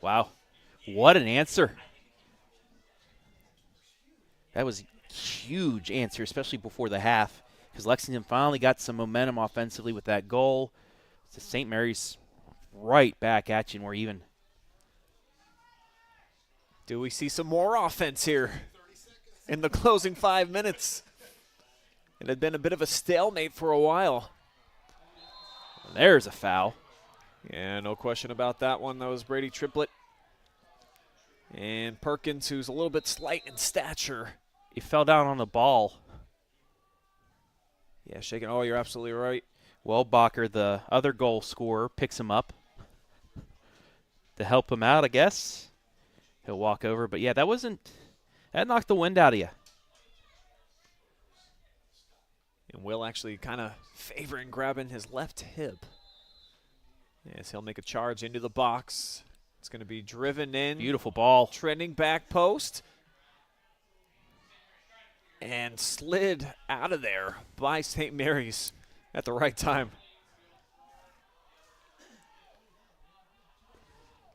Wow. What an answer. That was a huge answer, especially before the half, because Lexington finally got some momentum offensively with that goal. So St. Mary's right back at you, and we're even. Do we see some more offense here in the closing 5 minutes? It had been a bit of a stalemate for a while. There's a foul. Yeah, no question about that one. That was Brady Triplett. And Perkins, who's a little bit slight in stature. He fell down on the ball. Yeah, shaking. Oh, you're absolutely right. Well, Bacher, the other goal scorer, picks him up to help him out, I guess. He'll walk over. But, yeah, that knocked the wind out of you. And Will actually kind of favoring grabbing his left hip. Yes, he'll make a charge into the box. It's going to be driven in. Beautiful ball. Trending back post. And slid out of there by St. Mary's at the right time.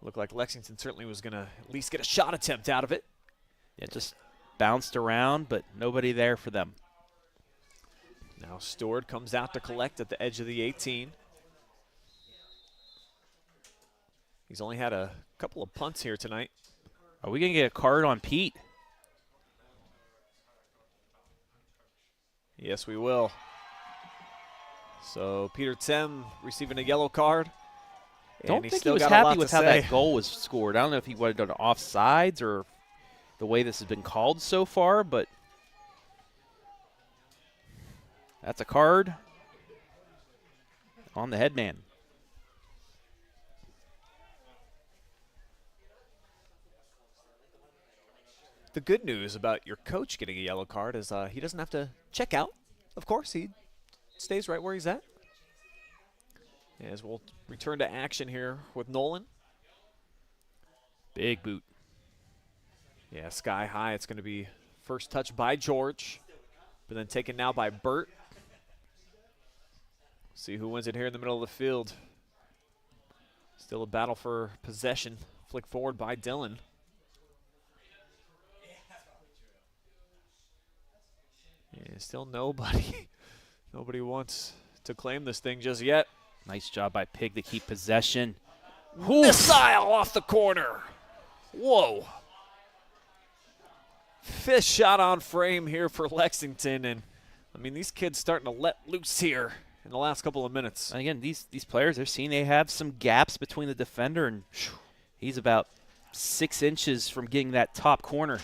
Looked like Lexington certainly was going to at least get a shot attempt out of it. Yeah, just bounced around, but nobody there for them. Now Stewart comes out to collect at the edge of the 18. He's only had a couple of punts here tonight. Are we going to get a card on Pete? Yes, we will. So Peter Tem receiving a yellow card. Don't think he was happy with how that goal was scored. I don't know if he would have done offsides or the way this has been called so far, but that's a card on the headman. The good news about your coach getting a yellow card is he doesn't have to check out. Of course, he stays right where he's at. As we'll return to action here with Nolan. Big boot. Yeah, sky high. It's going to be first touch by George, but then taken now by Burt. See who wins it here in the middle of the field. Still a battle for possession. Flick forward by Dylan. Yeah, still nobody wants to claim this thing just yet. Nice job by Pig to keep possession. Missile off the corner. Whoa. Fifth shot on frame here for Lexington. And, I mean, these kids starting to let loose here in the last couple of minutes. And again, these players, they're seeing they have some gaps between the defender, and he's about 6 inches from getting that top corner.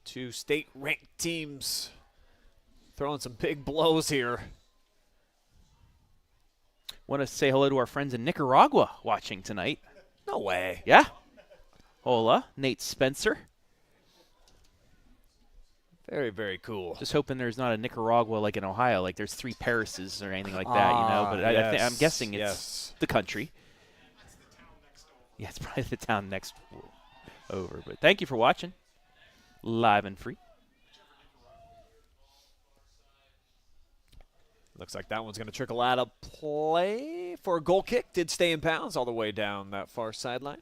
Two state-ranked teams throwing some big blows here. Want to say hello to our friends in Nicaragua watching tonight. No way. Yeah. Hola, Nate Spencer. Very, very cool. Just hoping there's not a Nicaragua like in Ohio, like there's 3 Parises or anything like that, you know. But I'm guessing it's the country. Yeah, it's probably the town next over. But thank you for watching. Live and free. Looks like that one's going to trickle out of play for a goal kick. Did stay in bounds all the way down that far sideline.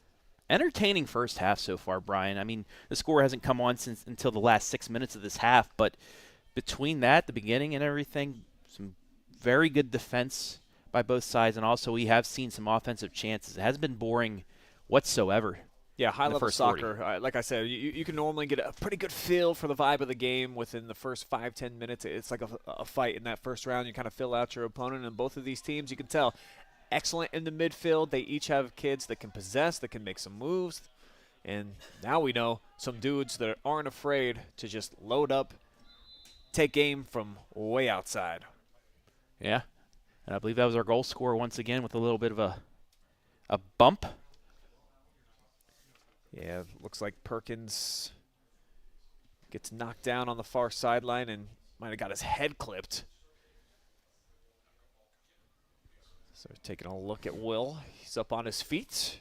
Entertaining first half so far, Brian. I mean, the score hasn't come on until the last 6 minutes of this half, but between that, the beginning and everything, some very good defense by both sides, and also we have seen some offensive chances. It hasn't been boring whatsoever. Yeah, high-level soccer. Like I said, you can normally get a pretty good feel for the vibe of the game within the first 5-10 minutes. It's like a fight in that first round. You kind of fill out your opponent, and both of these teams, you can tell, excellent in the midfield. They each have kids that can possess, that can make some moves. And now we know some dudes that aren't afraid to just load up take aim from way outside. Yeah, and I believe that was our goal scorer once again with a little bit of a bump. Yeah, looks like Perkins gets knocked down on the far sideline and might have got his head clipped. So taking a look at Will. He's up on his feet.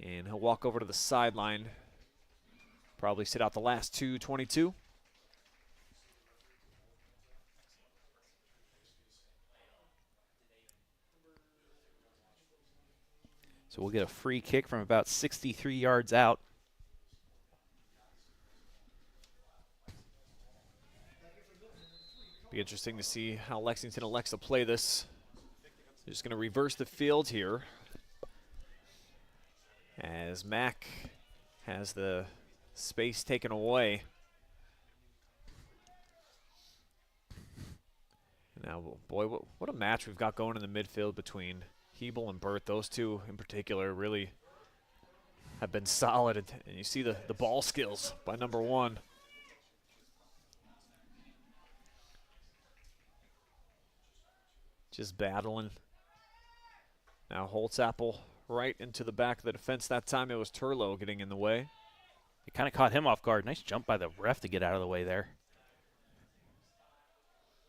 And he'll walk over to the sideline. Probably sit out the last 2:22. So we'll get a free kick from about 63 yards out. Be interesting to see how Lexington elects to play this. They're just going to reverse the field here as Mack has the space taken away. Now, boy, what a match we've got going in the midfield between Hebel and Burt. Those two in particular really have been solid, and you see the ball skills by number 1. Just battling. Now Holtzapple right into the back of the defense. That time it was Turlow getting in the way. It kind of caught him off guard. Nice jump by the ref to get out of the way there.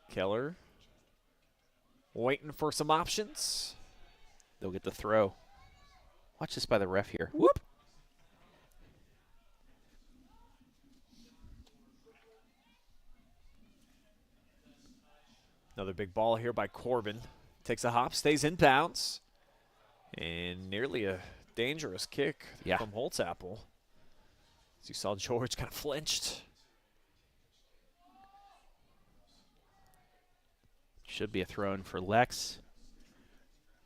Keller waiting for some options. They'll get the throw. Watch this by the ref here. Whoop. Another big ball here by Corbin. Takes a hop, stays in bounds. And nearly a dangerous kick from Holtzapple. As you saw, George kind of flinched. Should be a throw in for Lex.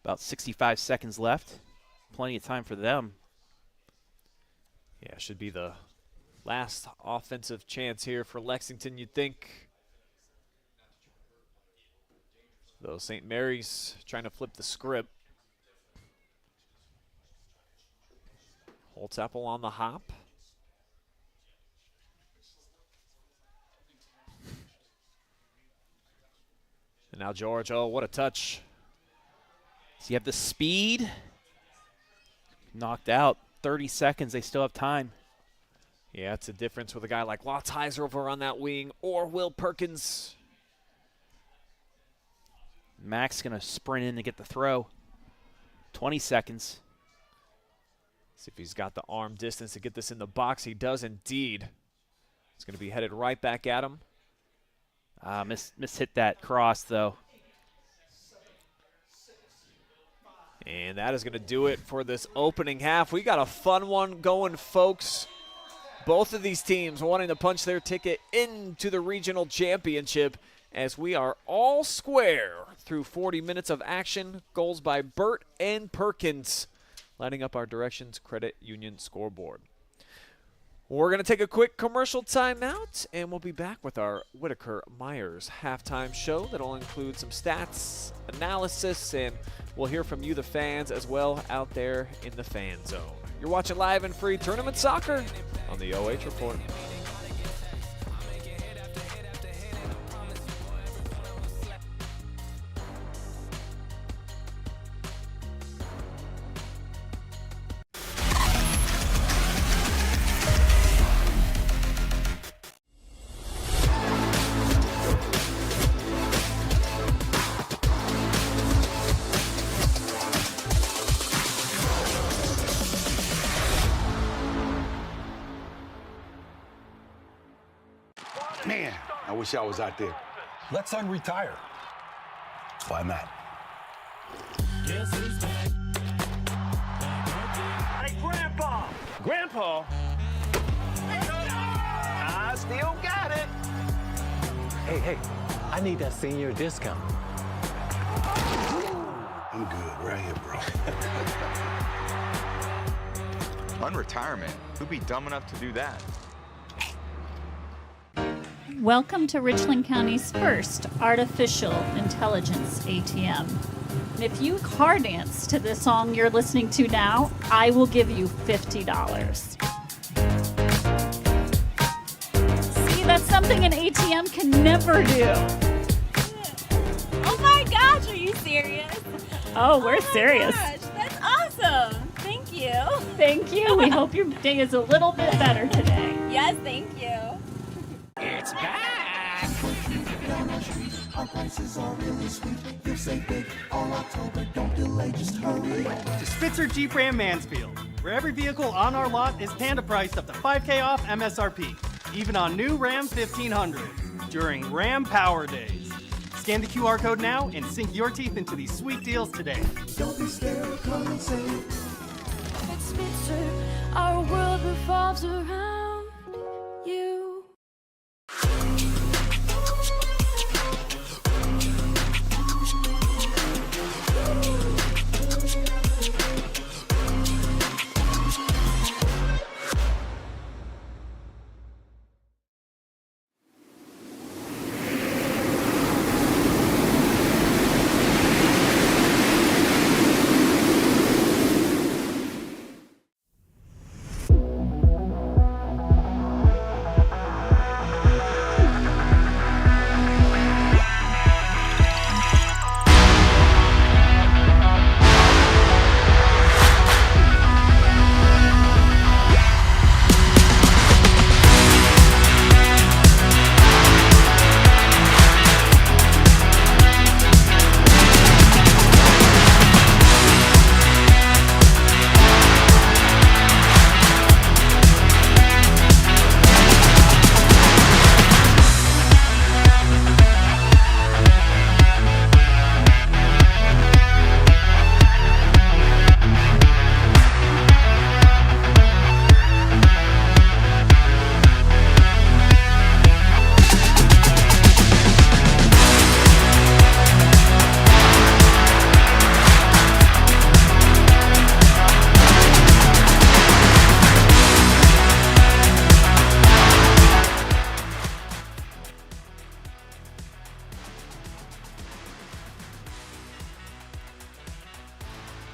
About 65 seconds left. Plenty of time for them. Yeah, should be the last offensive chance here for Lexington, you'd think. Though St. Mary's trying to flip the script. Holtzapple on the hop. And now George, oh, what a touch. So you have the speed. Knocked out. 30 seconds, they still have time. Yeah, it's a difference with a guy like Wattheiser over on that wing or Will Perkins. Mack's going to sprint in to get the throw. 20 seconds. See if he's got the arm distance to get this in the box. He does indeed. It's going to be headed right back at him. Hit that cross, though. And that is going to do it for this opening half. We got a fun one going, folks. Both of these teams wanting to punch their ticket into the regional championship as we are all square through 40 minutes of action. Goals by Burt and Perkins, lining up our Directions Credit Union scoreboard. We're going to take a quick commercial timeout, and we'll be back with our Whitaker-Myers halftime show that'll include some stats, analysis, and we'll hear from you, the fans, as well out there in the fan zone. You're watching live and free tournament soccer on the OH Report. Man, I wish I was out there. Let's unretire. Why not? Hey, Grandpa! Grandpa? I still got it. Hey, I need that senior discount. I'm good right here, bro. Unretirement? Who'd be dumb enough to do that? Welcome to Richland County's first artificial intelligence ATM. And if you car dance to the song you're listening to now, I will give you $50. See, that's something an ATM can never do. Oh my gosh, are you serious? Oh, we're serious. Gosh, that's awesome. Thank you. Thank you. We hope your day is a little bit better today. Yes, thank you. It's back! Down our street, our prices are really sweet. You'll save big all October. Don't delay, just hurry. To Spitzer Jeep Ram Mansfield, where every vehicle on our lot is panda priced up to $5K off MSRP, even on new Ram 1500s during Ram Power Days. Scan the QR code now and sink your teeth into these sweet deals today. Don't be scared, come and save. At Spitzer, our world revolves around you.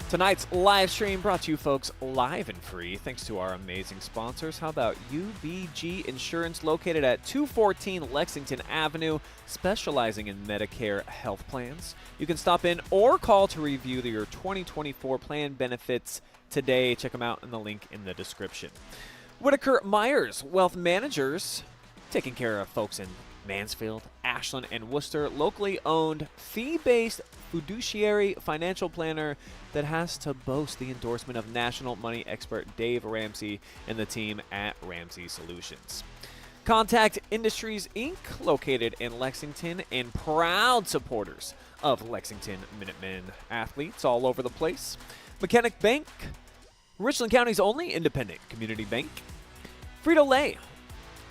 Tonight's live stream brought to you folks live and free thanks to our amazing sponsors. How about UBG Insurance, located at 214 Lexington Avenue, specializing in Medicare health plans. You can stop in or call to review your 2024 plan benefits today. Check them out in the link in the description. Whitaker Myers Wealth Managers, taking care of folks in Mansfield, Ashland, and Worcester. Locally owned, fee-based fiduciary financial planner that has to boast the endorsement of national money expert Dave Ramsey and the team at Ramsey Solutions. Contact Industries, Inc., located in Lexington, and proud supporters of Lexington Minutemen athletes all over the place. Mechanic Bank, Richland County's only independent community bank. Frito Lay,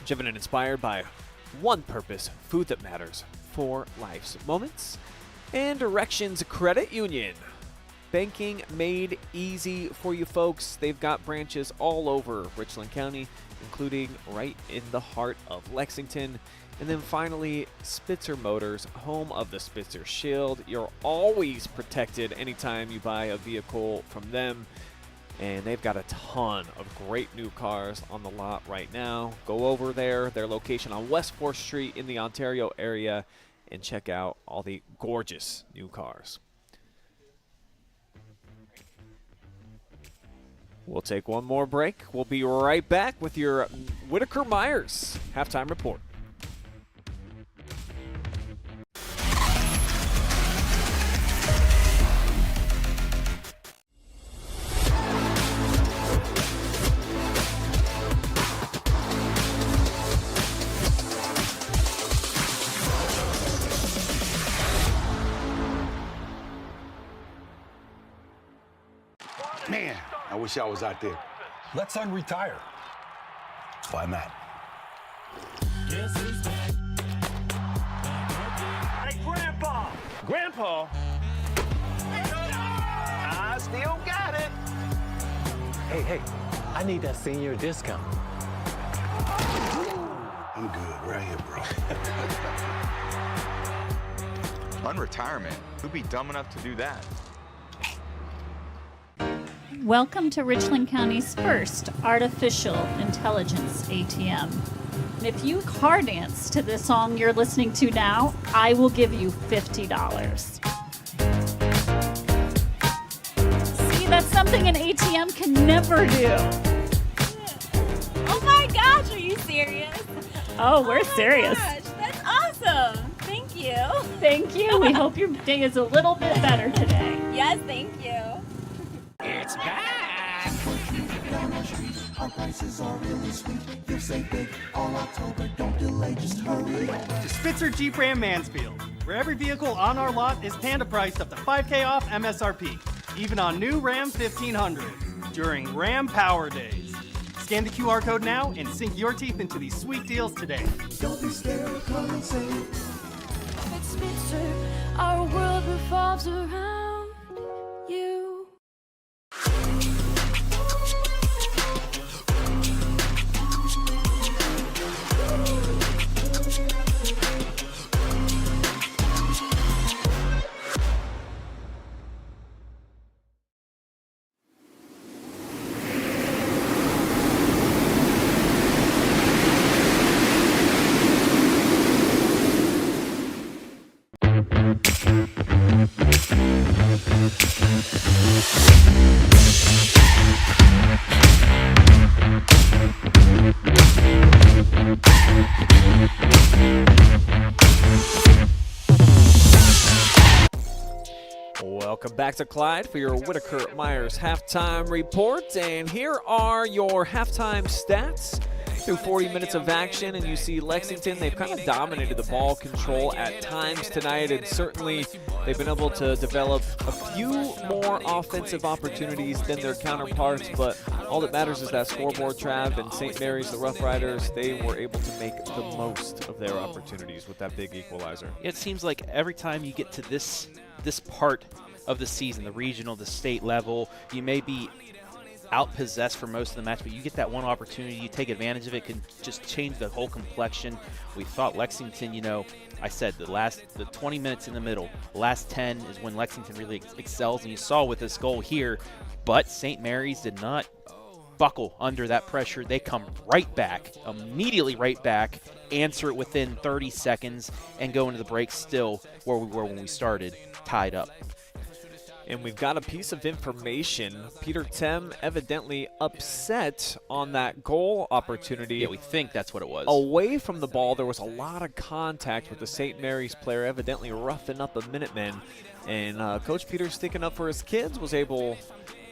driven and inspired by one purpose, food that matters for life's moments. And Directions Credit Union, banking made easy for you folks. They've got branches all over Richland County, including right in the heart of Lexington. And then finally, Spitzer Motors, home of the Spitzer Shield. You're always protected anytime you buy a vehicle from them. And they've got a ton of great new cars on the lot right now. Go over there, their location on West 4th Street in the Ontario area, and check out all the gorgeous new cars. We'll take one more break. We'll be right back with your Whitaker Myers halftime report. Man, I wish I was out there. Let's unretire. Why not? Hey, Grandpa! Grandpa? I still got it. Hey, I need that senior discount. I'm good right here, bro. Unretirement? Who'd be dumb enough to do that? Welcome to Richland County's first artificial intelligence ATM. If you car dance to the song you're listening to now, I will give you $50. See, that's something an ATM can never do. Oh my gosh, are you serious? Oh, we're serious. Gosh, that's awesome. Thank you. Thank you. We hope your day is a little bit better today. Yes, thank you. It's back! Down the street, our prices are really sweet. You'll save big all October. Don't delay, just hurry over. To Spitzer Jeep Ram Mansfield, where every vehicle on our lot is Panda priced up to $5K off MSRP, even on new Ram 1500 during Ram Power Days. Scan the QR code now and sink your teeth into these sweet deals today. Don't be scared, come and save. At Spitzer, our world revolves around you. Welcome back to Clyde for your Whitaker Myers halftime report. And here are your halftime stats. Through 40 minutes of action, and you see Lexington, they've kind of dominated the ball control at times tonight, and certainly they've been able to develop a few more offensive opportunities than their counterparts, but all that matters is that scoreboard, Trav, and St. Mary's, the Roughriders, they were able to make the most of their opportunities with that big equalizer. It seems like every time you get to this part of the season, the regional, the state level, you may be outpossessed for most of the match, but you get that one opportunity, you take advantage of it, can just change the whole complexion. We thought Lexington, you know, I said the 20 minutes in the middle, the last 10 is when Lexington really excels, and you saw with this goal here, but St. Mary's did not buckle under that pressure. They come right back, immediately right back, answer it within 30 seconds, and go into the break still where we were when we started, tied up. And we've got a piece of information. Peter Tem evidently upset on that goal opportunity. Yeah, we think that's what it was. Away from the ball, there was a lot of contact with the St. Mary's player, evidently roughing up a Minutemen. And Coach Peter, sticking up for his kids, was able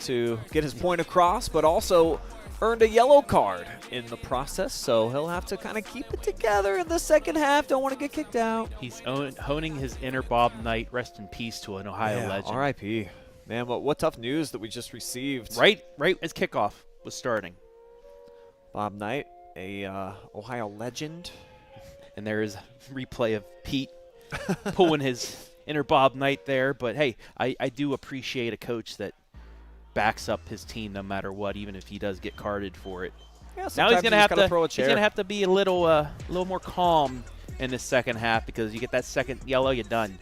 to get his point across, but also earned a yellow card in the process, so he'll have to kind of keep it together in the second half. Don't want to get kicked out. He's honing his inner Bob Knight. Rest in peace to an Ohio legend. R.I.P. Man, what tough news that we just received. Right as kickoff was starting. Bob Knight, a Ohio legend. And there is a replay of Pete pulling his inner Bob Knight there. But, hey, I do appreciate a coach that backs up his team no matter what, even if he does get carded for it. Yeah, now he's gonna have to be a little more calm in the second half, because you get that second yellow, you're done.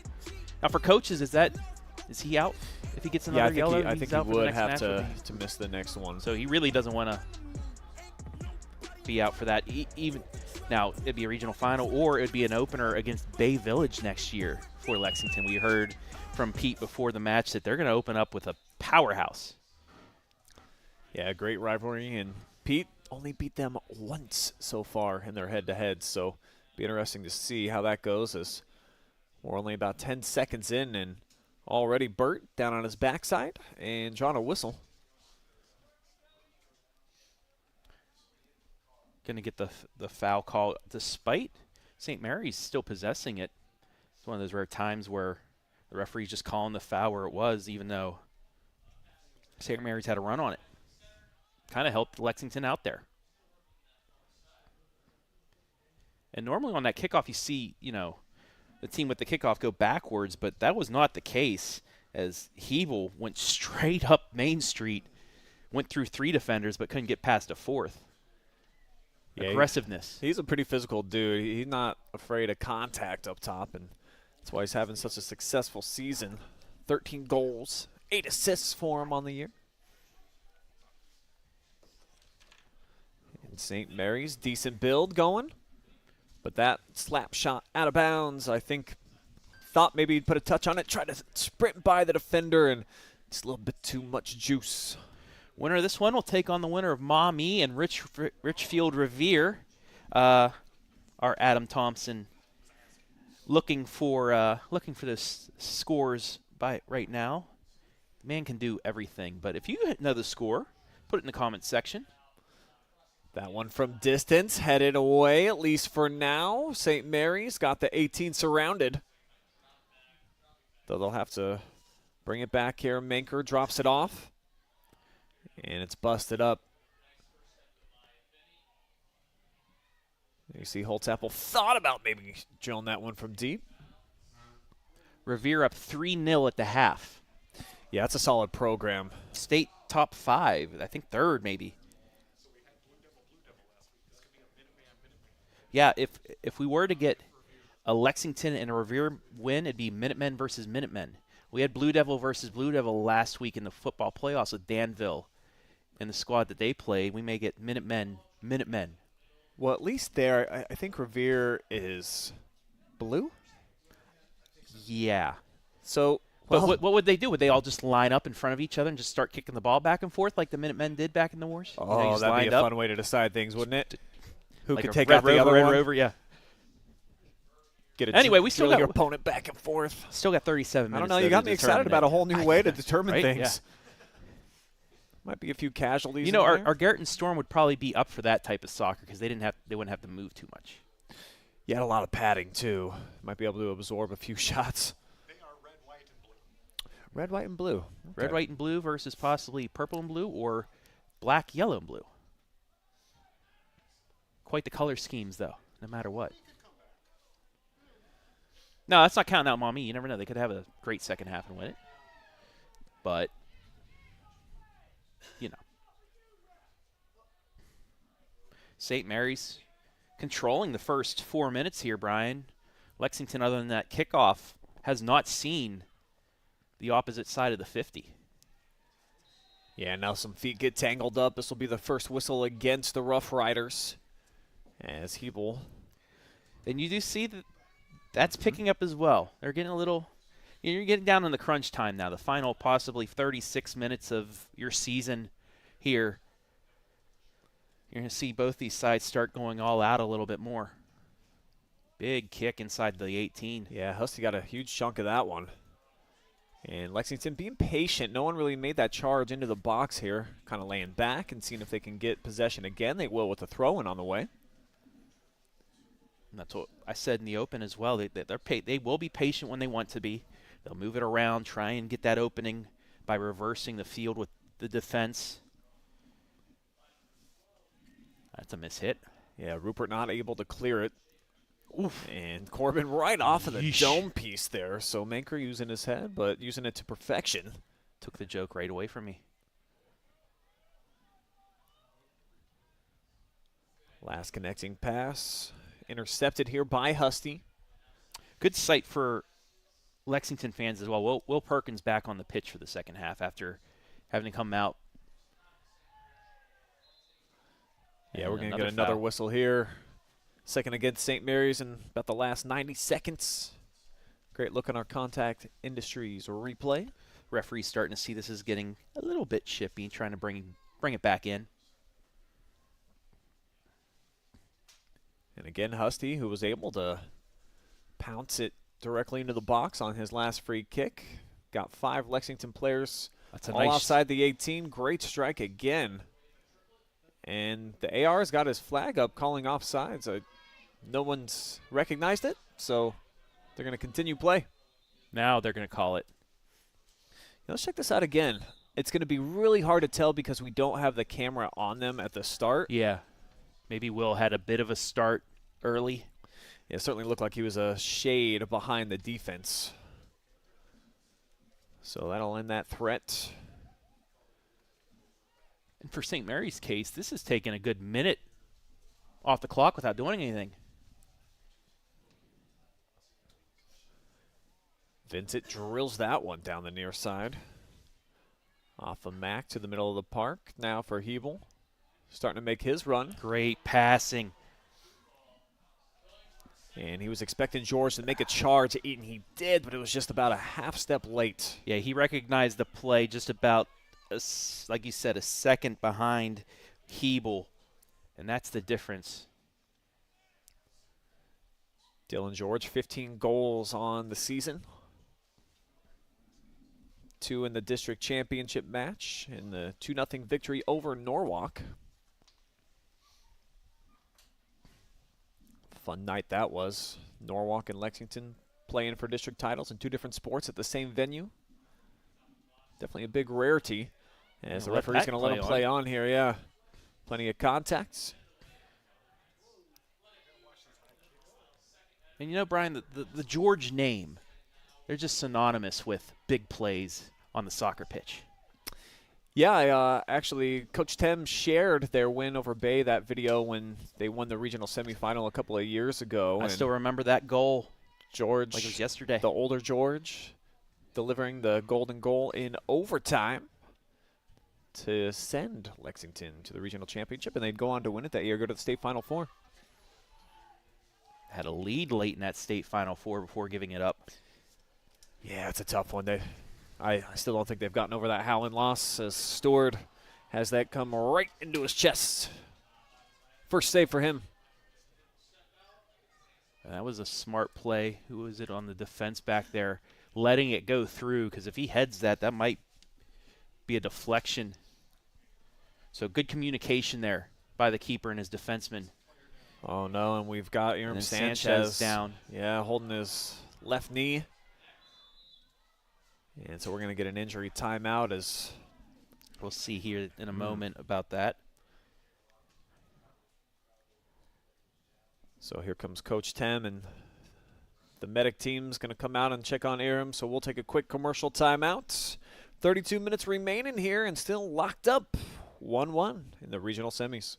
Now for coaches, is he out if he gets another yellow? I think he would have to miss the next one. So he really doesn't want to be out for that. Even now, it'd be a regional final, or it'd be an opener against Bay Village next year for Lexington. We heard from Pete before the match that they're going to open up with a powerhouse. Yeah, great rivalry, and Pete only beat them once so far in their head-to-head, so be interesting to see how that goes, as we're only about 10 seconds in, and already Burt down on his backside and drawing a whistle. Going to get the foul call, despite St. Mary's still possessing it. It's one of those rare times where the referee's just calling the foul where it was, even though St. Mary's had a run on it. Kind of helped Lexington out there. And normally on that kickoff, you see, the team with the kickoff go backwards, but that was not the case, as Hebel went straight up Main Street, went through 3 defenders, but couldn't get past a 4th. Yeah, aggressiveness. He's a pretty physical dude. He's not afraid of contact up top, and that's why he's having such a successful season. 13 goals, 8 assists for him on the year. St. Mary's, decent build going. But that slap shot out of bounds, I think, thought maybe he'd put a touch on it, tried to sprint by the defender, and it's a little bit too much juice. Winner of this one will take on the winner of Maumee and Richfield Revere. Our Adam Thompson looking for the scores right now. The man can do everything, but if you know the score, put it in the comments section. That one from distance, headed away, at least for now. St. Mary's got the 18 surrounded. Though they'll have to bring it back here. Manker drops it off. And it's busted up. You see Holtzapple thought about maybe drilling that one from deep. Revere up 3-0 at the half. Yeah, that's a solid program. State top 5, I think 3rd maybe. Yeah, if we were to get a Lexington and a Revere win, it'd be Minutemen versus Minutemen. We had Blue Devil versus Blue Devil last week in the football playoffs with Danville and the squad that they played. We may get Minutemen. Well, at least there, I think Revere is blue? Yeah. So, but what would they do? Would they all just line up in front of each other and just start kicking the ball back and forth like the Minutemen did back in the wars? Oh, that'd be a fun way to decide things, wouldn't it? Who like could take out the other Red one? Rover, yeah. Anyway, we still got got your opponent back and forth. Still got 37 minutes. I don't know. You got me excited about a whole new way to determine right? things. Yeah. Might be a few casualties. You know, in there. our Garrett and Storm would probably be up for that type of soccer because they wouldn't have to move too much. You had a lot of padding too. Might be able to absorb a few shots. They are red, white, and blue. Red, white, and blue. Okay. Red, white, and blue versus possibly purple and blue or black, yellow, and blue. Quite the color schemes, though, no matter what. No, that's not counting out Maumee. You never know. They could have a great second half and win it. But, you know. St. Mary's controlling the first 4 minutes here, Brian. Lexington, other than that kickoff, has not seen the opposite side of the 50. Yeah, now some feet get tangled up. This will be the first whistle against the Roughriders. As Hebel. And you do see that that's picking up as well. They're getting a little, you're getting down in the crunch time now. The final possibly 36 minutes of your season here. You're going to see both these sides start going all out a little bit more. Big kick inside the 18. Yeah, Husty got a huge chunk of that one. And Lexington being patient. No one really made that charge into the box here. Kind of laying back and seeing if they can get possession again. They will with the throw-in on the way. And that's what I said in the open as well. They will be patient when they want to be. They'll move it around, try and get that opening by reversing the field with the defense. That's a mishit. Yeah, Rupert not able to clear it. Oof. And Corbin right off of the dome piece there. So Manker using his head, but using it to perfection. Took the joke right away from me. Last connecting pass. Intercepted here by Husty. Good sight for Lexington fans as well. Will Perkins back on the pitch for the second half after having to come out. Yeah, we're going to get another whistle here. Second against St. Mary's in about the last 90 seconds. Great look on our Contact Industries replay. Referee's starting to see this is getting a little bit chippy, trying to bring it back in. And again, Husty, who was able to pounce it directly into the box on his last free kick. Got 5 Lexington players all outside the 18. Great strike again. And the AR's got his flag up calling offsides. No one's recognized it, so they're going to continue play. Now they're going to call it. Let's check this out again. It's going to be really hard to tell because we don't have the camera on them at the start. Yeah. Maybe Will had a bit of a start early. Yeah, it certainly looked like he was a shade behind the defense. So that'll end that threat. And for St. Mary's case, this has taken a good minute off the clock without doing anything. Vincent drills that one down the near side. Off of Mack to the middle of the park. Now for Hebel. starting to make his run. Great passing. And he was expecting George to make a charge at Eaton. He did, but it was just about a half step late. Yeah, he recognized the play just about, like you said, a second behind Hebel, and that's the difference. Dylan George, 15 goals on the season. 2 in the district championship match in the 2-0 victory over Norwalk. Fun night that was. Norwalk and Lexington playing for district titles in 2 different sports at the same venue. Definitely a big rarity. As the referee's going to let him play on here, yeah. Plenty of contacts. And you know, Brian, the George name, they're just synonymous with big plays on the soccer pitch. Yeah, actually, Coach Tem shared their win over Bay, that video when they won the regional semifinal a couple of years ago. I still remember that goal. George, like it was yesterday. The older George, delivering the golden goal in overtime to send Lexington to the regional championship, and they'd go on to win it that year, go to the state Final Four. Had a lead late in that state Final Four before giving it up. Yeah, it's a tough one. I still don't think they've gotten over that Howland loss, as Stewart has that come right into his chest. First save for him. That was a smart play. Who was it on the defense back there? Letting it go through, because if he heads that might be a deflection. So good communication there by the keeper and his defenseman. Oh, no, and we've got Year Terrance Sanchez down. Yeah, holding his left knee. And so we're going to get an injury timeout, as we'll see here in a moment about that. So here comes Coach Tem, and the medic team's going to come out and check on Aram. So we'll take a quick commercial timeout. 32 minutes remaining here, and still locked up 1-1 in the regional semis.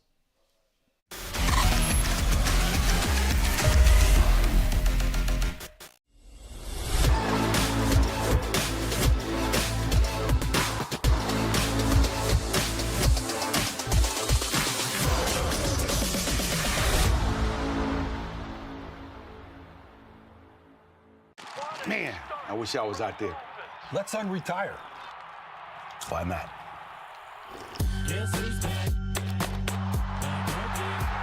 Man, I wish I was out there. Let's unretire. That's why I'm at.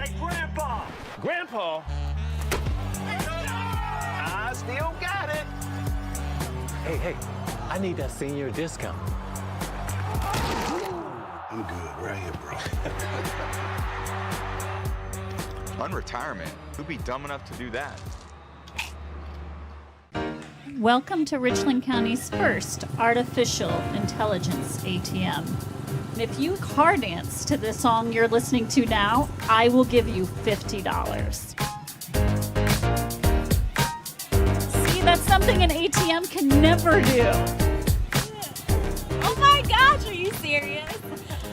Hey, Grandpa! Grandpa? I still got it. Hey, I need that senior discount. I'm good right here, bro. Unretirement? Who'd be dumb enough to do that? Welcome to Richland County's first artificial intelligence ATM. And if you car dance to the song you're listening to now, I will give you $50. See, that's something an ATM can never do. Oh my gosh, are you serious?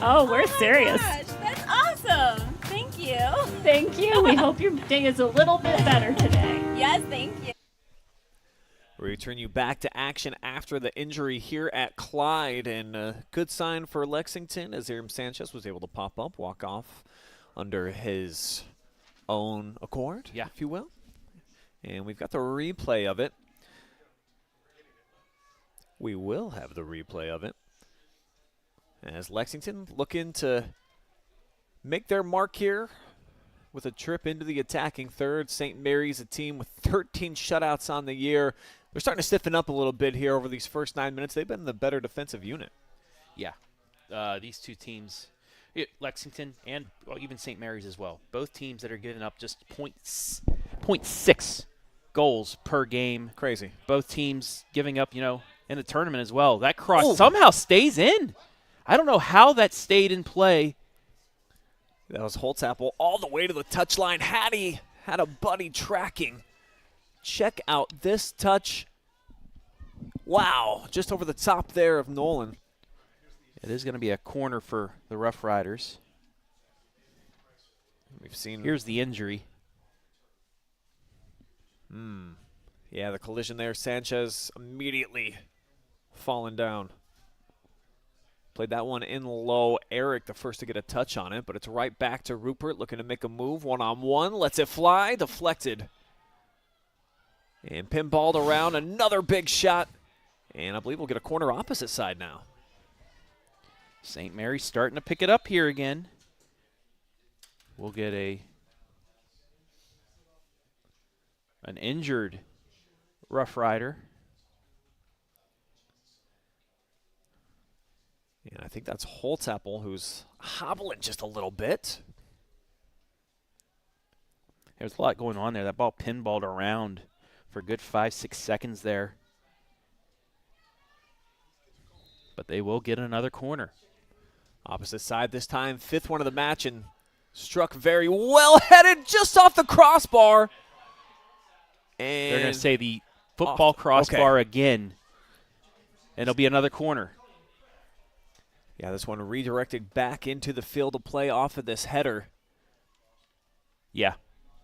Oh, we're serious. Gosh, that's awesome. Thank you. Thank you. We hope your day is a little bit better today. Yes, thank you. We return you back to action after the injury here at Clyde, and a good sign for Lexington as Aram Sanchez was able to pop up, walk off under his own accord, if you will. And we've got the replay of it. We will have the replay of it as Lexington looking to make their mark here with a trip into the attacking third. St. Mary's, a team with 13 shutouts on the year. They're starting to stiffen up a little bit here over these first 9 minutes. They've been the better defensive unit. Yeah. These two teams, Lexington and even St. Mary's as well, both teams that are giving up just 0.6 goals per game. Crazy. Both teams giving up, in the tournament as well. That cross somehow stays in. I don't know how that stayed in play. That was Holtzapple all the way to the touchline. Hattie had a buddy tracking. Check out this touch. Wow, just over the top there of Nolan. It is going to be a corner for the Roughriders. We've seen. Here's the injury. Yeah, the collision there. Sanchez immediately falling down. Played that one in low. Eric, the first to get a touch on it, but it's right back to Rupert, looking to make a move. One-on-one, lets it fly, deflected. And pinballed around, another big shot. And I believe we'll get a corner opposite side now. St. Mary's starting to pick it up here again. We'll get an injured Rough Rider. And I think that's Holtzapple, who's hobbling just a little bit. There's a lot going on there. That ball pinballed around for a good 5-6 seconds there. But they will get another corner. Opposite side this time, 5th one of the match, and struck very well-headed just off the crossbar. And they're going to say the football crossbar again, and it'll be another corner. Yeah, this one redirected back into the field of play off of this header. Yeah.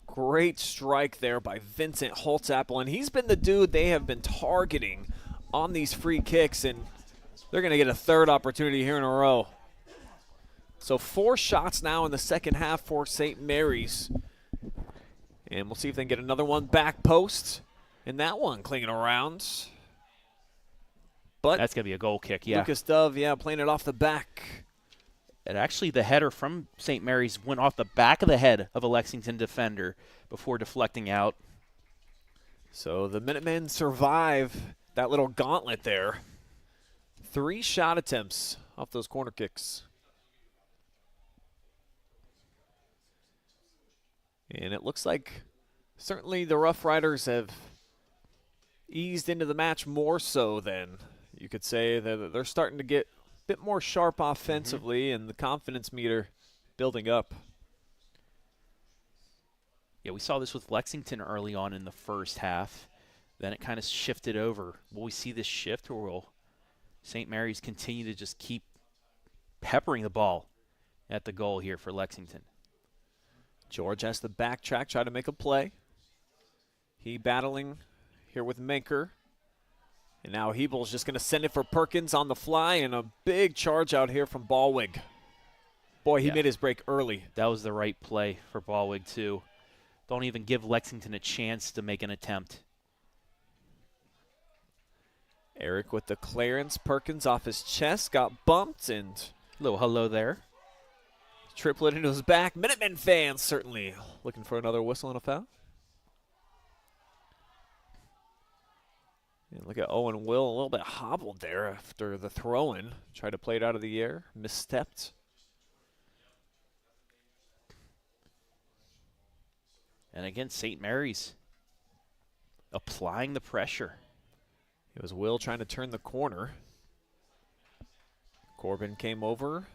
Great strike there by Vincent Holtzapple, and he's been the dude they have been targeting on these free kicks, and they're going to get a 3rd opportunity here in a row. So 4 shots now in the second half for St. Mary's. And we'll see if they can get another one back post. And that one clinging around. But that's going to be a goal kick, yeah. Lucas Dove, playing it off the back. And actually the header from St. Mary's went off the back of the head of a Lexington defender before deflecting out. So the Minutemen survive that little gauntlet there. 3 shot attempts off those corner kicks. And it looks like certainly the Rough Riders have eased into the match more so than you could say. That they're starting to get a bit more sharp offensively, and the confidence meter building up. Yeah, we saw this with Lexington early on in the first half. Then it kind of shifted over. Will we see this shift, or will St. Mary's continue to just keep peppering the ball at the goal here for Lexington? George has to backtrack, try to make a play. He battling here with Menker. And now Hebel's just going to send it for Perkins on the fly, and a big charge out here from Ballwig. Boy, he made his break early. That was the right play for Ballwig, too. Don't even give Lexington a chance to make an attempt. Eric with the clearance. Perkins off his chest, got bumped, and a little hello there. Triplet into his back. Minutemen fans certainly looking for another whistle and a foul. And look at Owen Will, a little bit hobbled there after the throw-in. Tried to play it out of the air, misstepped. And again, St. Mary's applying the pressure. It was Will trying to turn the corner. Corbin came over,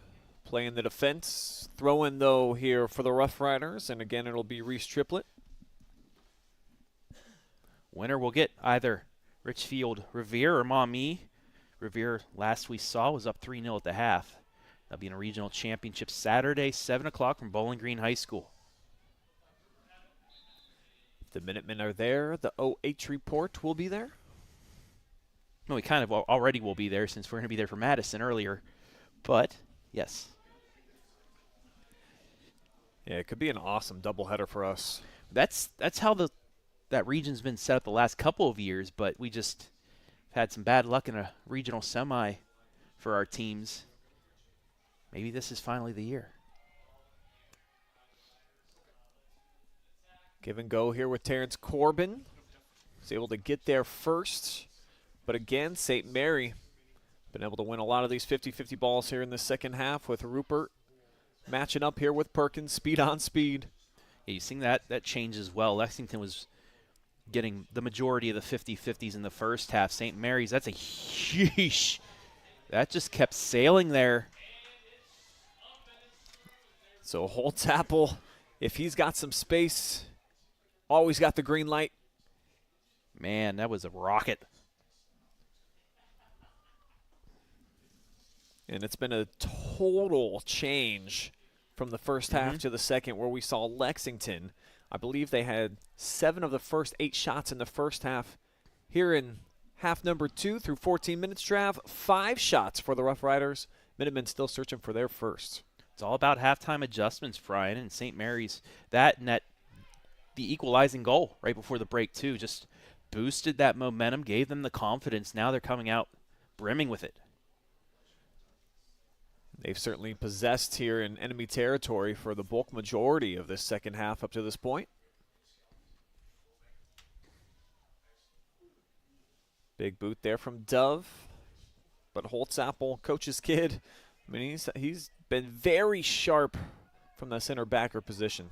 playing the defense. Throw-in, though, here for the Rough Riders. And again, it'll be Reese Triplett. Winner will get either Richfield Revere or Maumee. Revere, last we saw, was up 3-0 at the half. That'll be in a regional championship Saturday, 7 o'clock from Bowling Green High School. The Minutemen are there. The OH report will be there. No, we kind of already will be there since we're going to be there for Madison earlier. But, yes. Yeah, it could be an awesome doubleheader for us. That's how that region's been set up the last couple of years, but we just had some bad luck in a regional semi for our teams. Maybe this is finally the year. Give and go here with Terrance Corbin. He's able to get there first. But again, St. Mary been able to win a lot of these 50-50 balls here in the second half with Rupert matching up here with Perkins, speed on speed. Yeah, you've seen that change as well. Lexington was getting the majority of the 50-50s in the first half. St. Mary's, that's a huge. That just kept sailing there. So Holtzapple, if he's got some space, always got the green light. Man, that was a rocket. And it's been a total change from the first half to the second, where we saw Lexington. I believe they had 7 of the first 8 shots in the first half. Here in half number 2 through 14 minutes, Trav, 5 shots for the Rough Riders. Minutemen still searching for their first. It's all about halftime adjustments, Brian, and St. Mary's. That net, the equalizing goal right before the break, too, just boosted that momentum, gave them the confidence. Now they're coming out brimming with it. They've certainly possessed here in enemy territory for the bulk majority of this second half up to this point. Big boot there from Dove. But Holtzapple, coach's kid, I mean, he's been very sharp from the center backer position.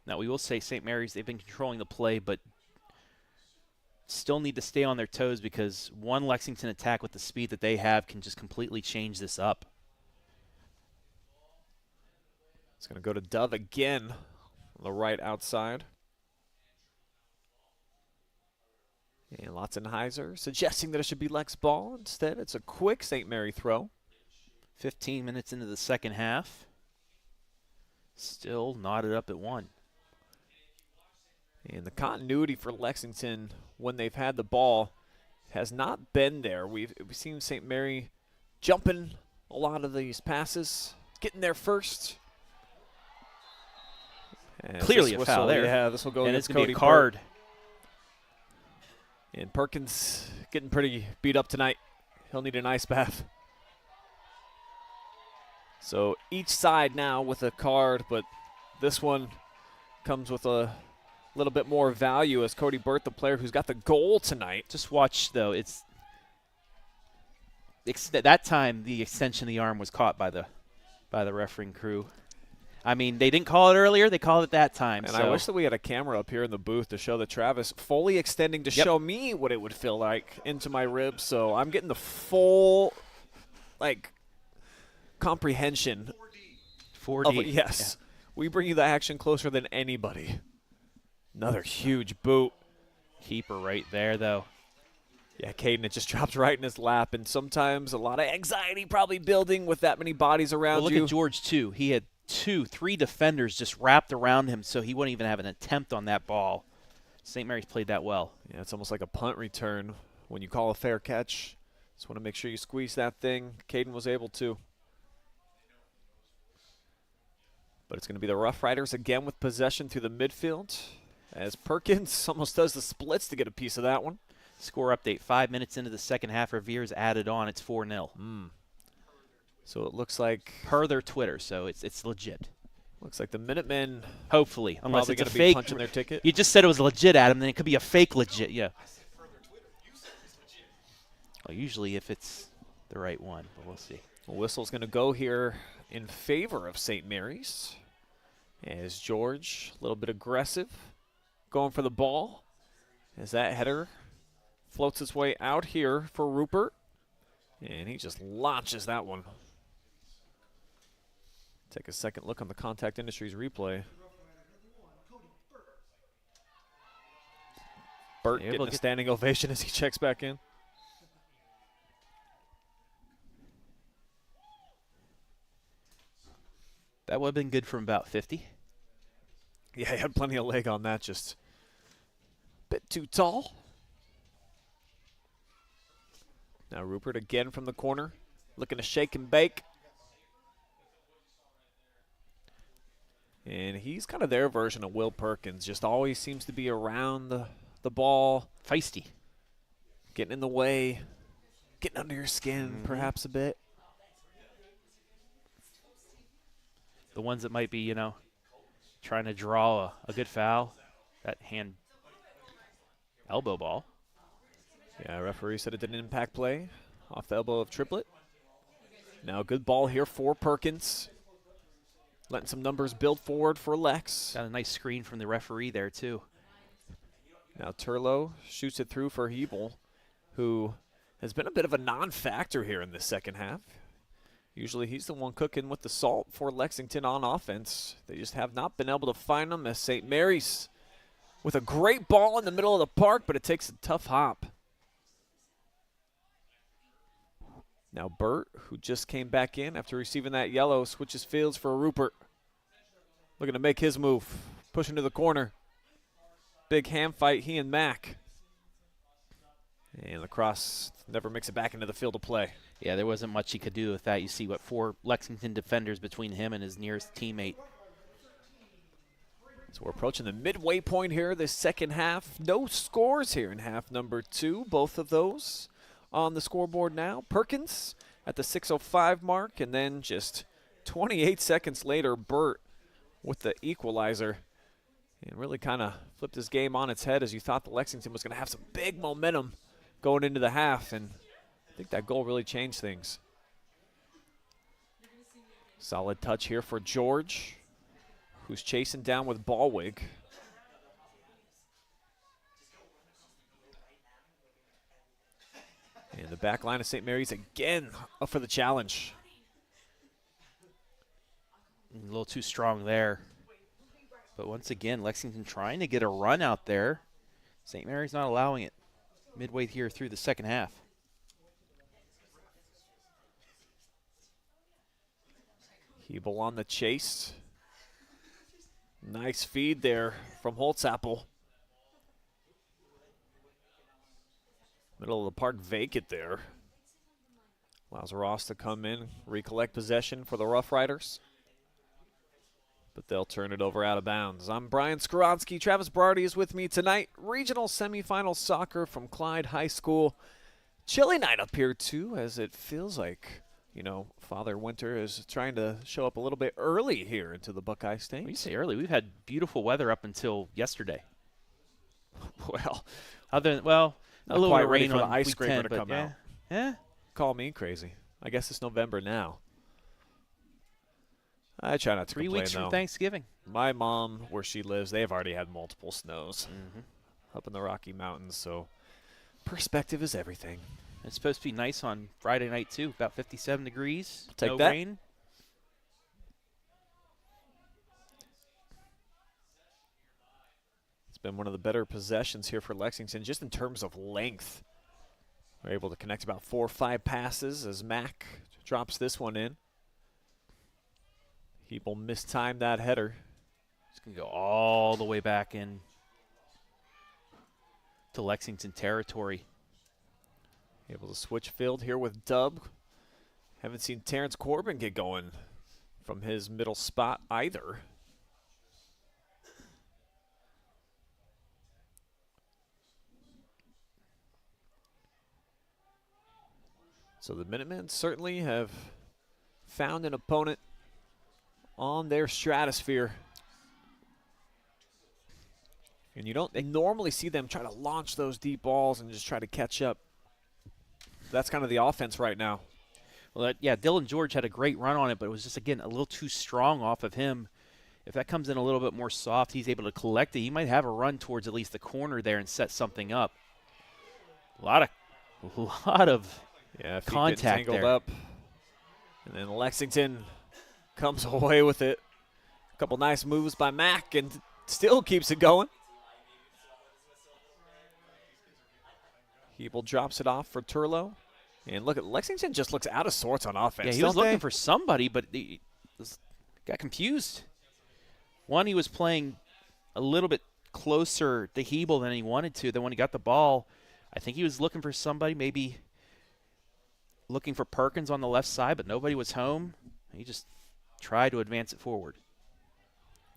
Now, we will say St. Mary's, they've been controlling the play, but still need to stay on their toes because one Lexington attack with the speed that they have can just completely change this up. It's going to go to Dove again on the right outside. And Lotzenheiser suggesting that it should be Lex ball. Instead, it's a quick St. Mary throw. 15 minutes into the second half. Still knotted up at 1. And the continuity for Lexington when they've had the ball has not been there. We've seen St. Mary jumping a lot of these passes, getting there first. And clearly a foul there. Yeah, this will go and against it's going to Cody be a card. And Perkins getting pretty beat up tonight. He'll need an ice bath. So each side now with a card, but this one comes with a little bit more value as Cody Burt, the player who's got the goal tonight. Just watch, though. It's that time the extension of the arm was caught by the refereeing crew. I mean, they didn't call it earlier. They called it that time. And I wish that we had a camera up here in the booth to show that Travis fully extending to show me what it would feel like into my ribs. So I'm getting the full, comprehension. 4D. Yes. Yeah. We bring you the action closer than anybody. Another huge boot. Keeper right there, though. Yeah, Caden, it just dropped right in his lap. And sometimes a lot of anxiety probably building with that many bodies around look you. Look at George, too. He had 3 defenders just wrapped around him, so he wouldn't even have an attempt on that ball. St. Mary's played that well. Yeah, it's almost like a punt return when you call a fair catch. Just want to make sure you squeeze that thing. Caden was able to. But it's going to be the Roughriders again with possession through the midfield as Perkins almost does the splits to get a piece of that one. Score update, 5 minutes into the second half. Revere's added on. It's 4-0. So it looks like per their Twitter, so it's legit. Looks like the Minutemen, hopefully, unless it's a be fake. Punching their ticket. You just said it was legit, Adam. Then it could be a fake legit. Yeah. I said per their Twitter. You said it's legit. Well, usually if it's the right one, but we'll see. The whistle's going to go here in favor of St. Mary's. As George, a little bit aggressive, going for the ball. As that header floats its way out here for Rupert. And he just launches that one. Take a second look on the Contact Industries replay. Burt getting a standing ovation as he checks back in. That would have been good from about 50. Yeah, he had plenty of leg on that, just a bit too tall. Now Rupert again from the corner, looking to shake and bake. And he's kind of their version of Will Perkins, just always seems to be around the ball. Feisty. Getting in the way, getting under your skin perhaps a bit. The ones that might be, trying to draw a good foul. That hand elbow ball. Yeah, referee said it didn't impact play. Off the elbow of Triplett. Now a good ball here for Perkins. Letting some numbers build forward for Lex. Got a nice screen from the referee there, too. Now Turlo shoots it through for Hebel, who has been a bit of a non-factor here in the second half. Usually he's the one cooking with the salt for Lexington on offense. They just have not been able to find him as St. Mary's with a great ball in the middle of the park, but it takes a tough hop. Now Burt, who just came back in after receiving that yellow, switches fields for Rupert. Looking to make his move. Pushing to the corner. Big hand fight, he and Mack. And lacrosse never makes it back into the field of play. Yeah, there wasn't much he could do with that. You see, 4 Lexington defenders between him and his nearest teammate. So we're approaching the midway point here, this second half. No scores here in half number 2. Both of those on the scoreboard now. Perkins at the 6:05 mark, and then just 28 seconds later, Burt with the equalizer. And really kind of flipped his game on its head as you thought the Lexington was going to have some big momentum going into the half, and I think that goal really changed things. Solid touch here for George, who's chasing down with Ballwig. And the back line of St. Mary's again up for the challenge. A little too strong there. But once again, Lexington trying to get a run out there. St. Mary's not allowing it midway here through the second half. Hebel on the chase. Nice feed there from Holtzapple. Middle of the park vacant there. Allows Ross to come in, recollect possession for the Roughriders. But they'll turn it over out of bounds. I'm Brian Skowronski. Travis Berardi is with me tonight. Regional semifinal soccer from Clyde High School. Chilly night up here, too, as it feels like, Father Winter is trying to show up a little bit early here into the Buckeye State. When you say early, we've had beautiful weather up until yesterday. Well, a little bit of rain for the on ice week scraper 10, to but come out. Yeah. Call me crazy. I guess it's November now. I try not to 3 complain, weeks from though. Thanksgiving. My mom, where she lives, they've already had multiple snows up in the Rocky Mountains, so perspective is everything. It's supposed to be nice on Friday night, too. About 57 degrees. Take no that. rain. It's been one of the better possessions here for Lexington, just in terms of length. We're able to connect about 4 or 5 passes as Mack drops this one in. Hebel mistimed that header. It's going to go all the way back in to Lexington territory. Able to switch field here with Dub. Haven't seen Terrance Corbin get going from his middle spot either. So the Minutemen certainly have found an opponent on their stratosphere. And you don't normally see them try to launch those deep balls and just try to catch up. That's kind of the offense right now. Well, Dylan George had a great run on it, but it was just, again, a little too strong off of him. If that comes in a little bit more soft, he's able to collect it. He might have a run towards at least the corner there and set something up. A lot of contact tangled there. Up. And then Lexington comes away with it. A couple nice moves by Mack and still keeps it going. Hebel drops it off for Turlo. And look, Lexington just looks out of sorts on offense. Yeah, he was looking for somebody, but he got confused. One, he was playing a little bit closer to Hebel than he wanted to. Then when he got the ball, I think he was looking for somebody, maybe looking for Perkins on the left side, but nobody was home. He just tried to advance it forward.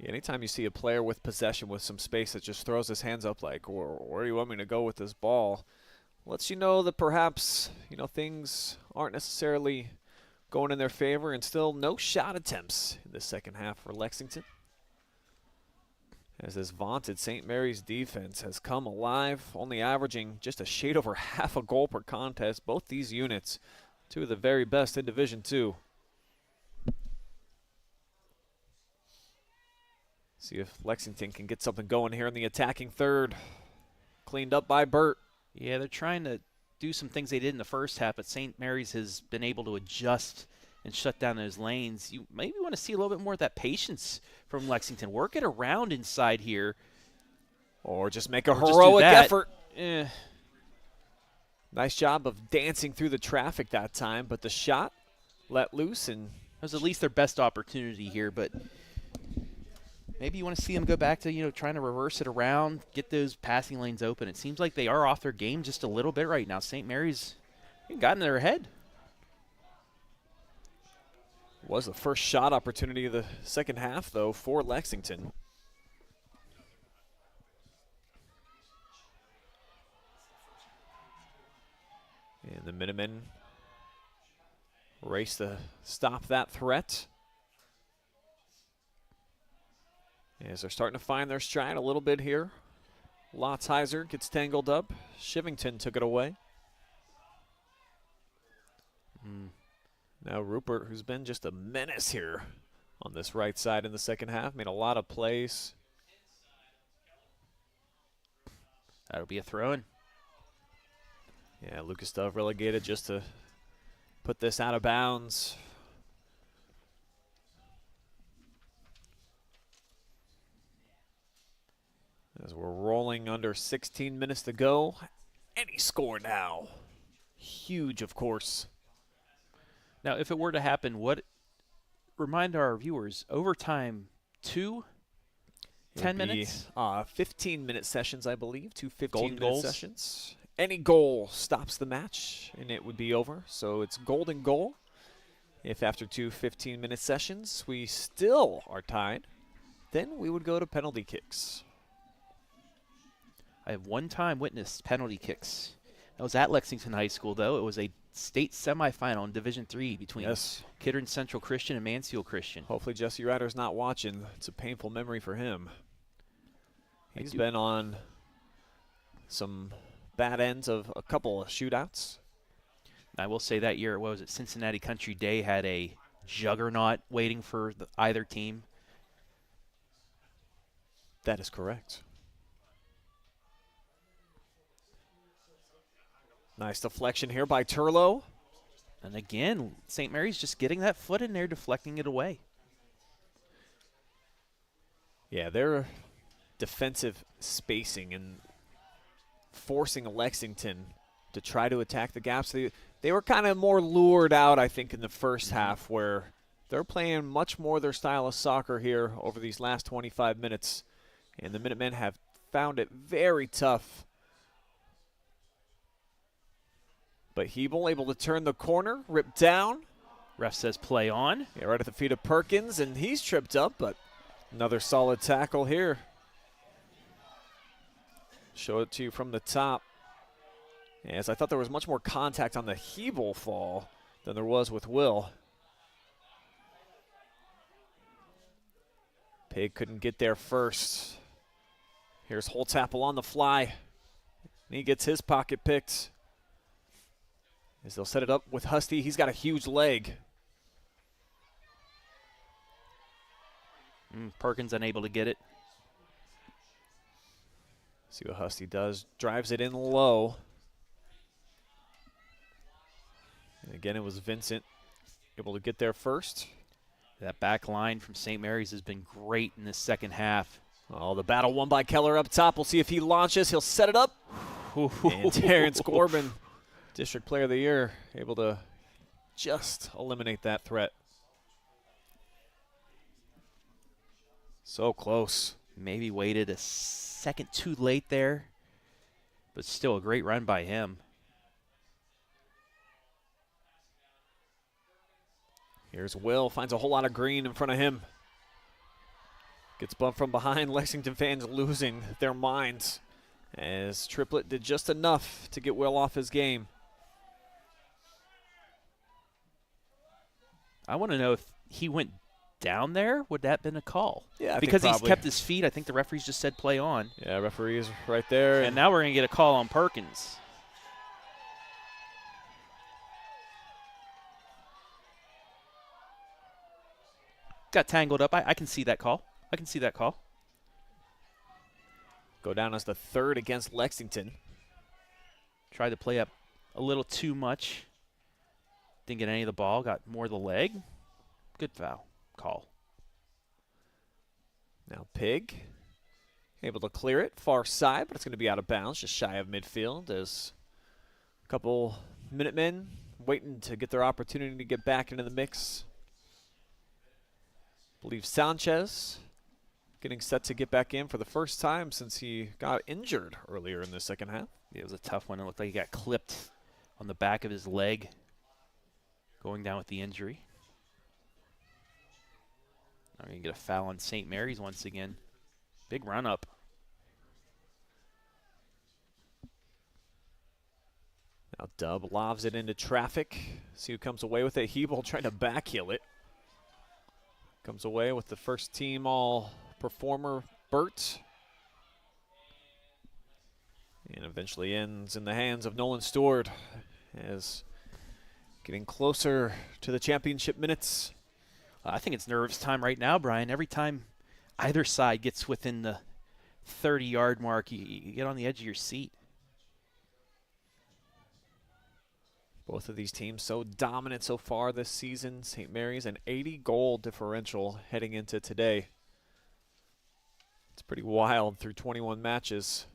Yeah, anytime you see a player with possession with some space that just throws his hands up like, where do you want me to go with this ball? Lets you know that perhaps, things aren't necessarily going in their favor, and still no shot attempts in the second half for Lexington. As this vaunted St. Mary's defense has come alive, only averaging just a shade over half a goal per contest. Both these units, two of the very best in Division II. See if Lexington can get something going here in the attacking third. Cleaned up by Burt. Yeah, they're trying to do some things they did in the first half, but St. Mary's has been able to adjust and shut down those lanes. You maybe want to see a little bit more of that patience from Lexington. Work it around inside here. Or just make a heroic effort. Eh. Nice job of dancing through the traffic that time, but the shot let loose. And that was at least their best opportunity here, but maybe you want to see them go back to, trying to reverse it around, get those passing lanes open. It seems like they are off their game just a little bit right now. St. Mary's got in their head. Was the first shot opportunity of the second half, though, for Lexington. And the Minutemen race to stop that threat. As they're starting to find their stride a little bit here. Lotzheiser gets tangled up. Shivington took it away. Now Rupert, who's been just a menace here on this right side in the second half, made a lot of plays. That'll be a throw-in. Yeah, Lucas Dove relegated just to put this out of bounds. As we're rolling under 16 minutes to go. Any score now. Huge, of course. Now, if it were to happen, remind our viewers, overtime 2, 10 minutes? 15-minute sessions, I believe. 2 Golden 15-minute goals? sessions. Any goal stops the match, and it would be over. So it's golden goal. If after 2 15-minute sessions we still are tied, then we would go to penalty kicks. I have one time witnessed penalty kicks. That was at Lexington High School, though. It was a state semifinal in Division III between Kittredge Central Christian and Mansfield Christian. Hopefully Jesse Ryder's not watching. It's a painful memory for him. He's been on some bad ends of a couple of shootouts. I will say that year, Cincinnati Country Day had a juggernaut waiting for either team. That is correct. Nice deflection here by Turlow. And again, St. Mary's just getting that foot in there, deflecting it away. Yeah, their defensive spacing and forcing Lexington to try to attack the gaps. They were kind of more lured out, I think, in the first half, where they're playing much more their style of soccer here over these last 25 minutes. And the Minutemen have found it very tough. But Hebel able to turn the corner, rip down. Ref says play on. Yeah, right at the feet of Perkins, and he's tripped up, but another solid tackle here. Show it to you from the top. As I thought there was much more contact on the Hebel fall than there was with Will. Pig couldn't get there first. Here's Holtzapple on the fly. And he gets his pocket picked. As they'll set it up with Husty. He's got a huge leg. Perkins unable to get it. See what Husty does. Drives it in low. And again, it was Vincent able to get there first. That back line from St. Mary's has been great in this second half. Oh, the battle won by Keller up top. We'll see if he launches. He'll set it up. And Terrance Corbin, District Player of the Year, able to just eliminate that threat. So close. Maybe waited a second too late there, but still a great run by him. Here's Will, finds a whole lot of green in front of him. Gets bumped from behind. Lexington fans losing their minds as Triplett did just enough to get Will off his game. I want to know if he went down there. Would that have been a call? Yeah, because he's probably kept his feet. I think the referees just said play on. Yeah, referee is right there. And now we're going to get a call on Perkins. Got tangled up. I can see that call. I can see that call. Go down as the third against Lexington. Tried to play up a little too much. Didn't get any of the ball. Got more of the leg. Good foul call. Now Pig able to clear it far side, but it's going to be out of bounds, just shy of midfield as a couple Minutemen waiting to get their opportunity to get back into the mix. I believe Sanchez getting set to get back in for the first time since he got injured earlier in the second half. It was a tough one. It looked like he got clipped on the back of his leg going down with the injury. Now we're going to get a foul on St. Mary's once again. Big run up. Now Dub lobs it into traffic. See who comes away with it. Hebel trying to backheel it. Comes away with the first team all performer, Burt. And eventually ends in the hands of Nolan Stewart as getting closer to the championship minutes. I think it's nerves time right now, Brian. Every time either side gets within the 30-yard mark, you get on the edge of your seat. Both of these teams so dominant so far this season. St. Mary's an 80-goal differential heading into today. It's pretty wild through 21 matches.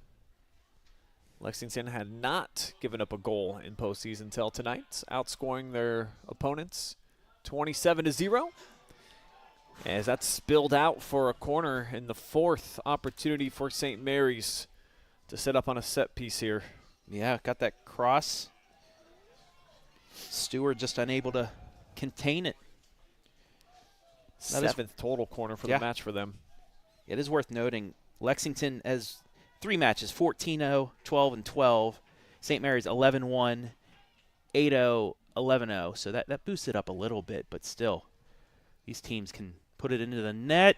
Lexington had not given up a goal in postseason till tonight, outscoring their opponents 27-0. As that spilled out for a corner in the fourth opportunity for St. Mary's to set up on a set piece here. Yeah, got that cross. Stewart just unable to contain it. Seventh total corner for the match for them. It is worth noting, Lexington has 3 matches, 14-0, 12-12. St. Mary's 11-1, 8-0, 11-0. So that boosted up a little bit, but still, these teams can put it into the net.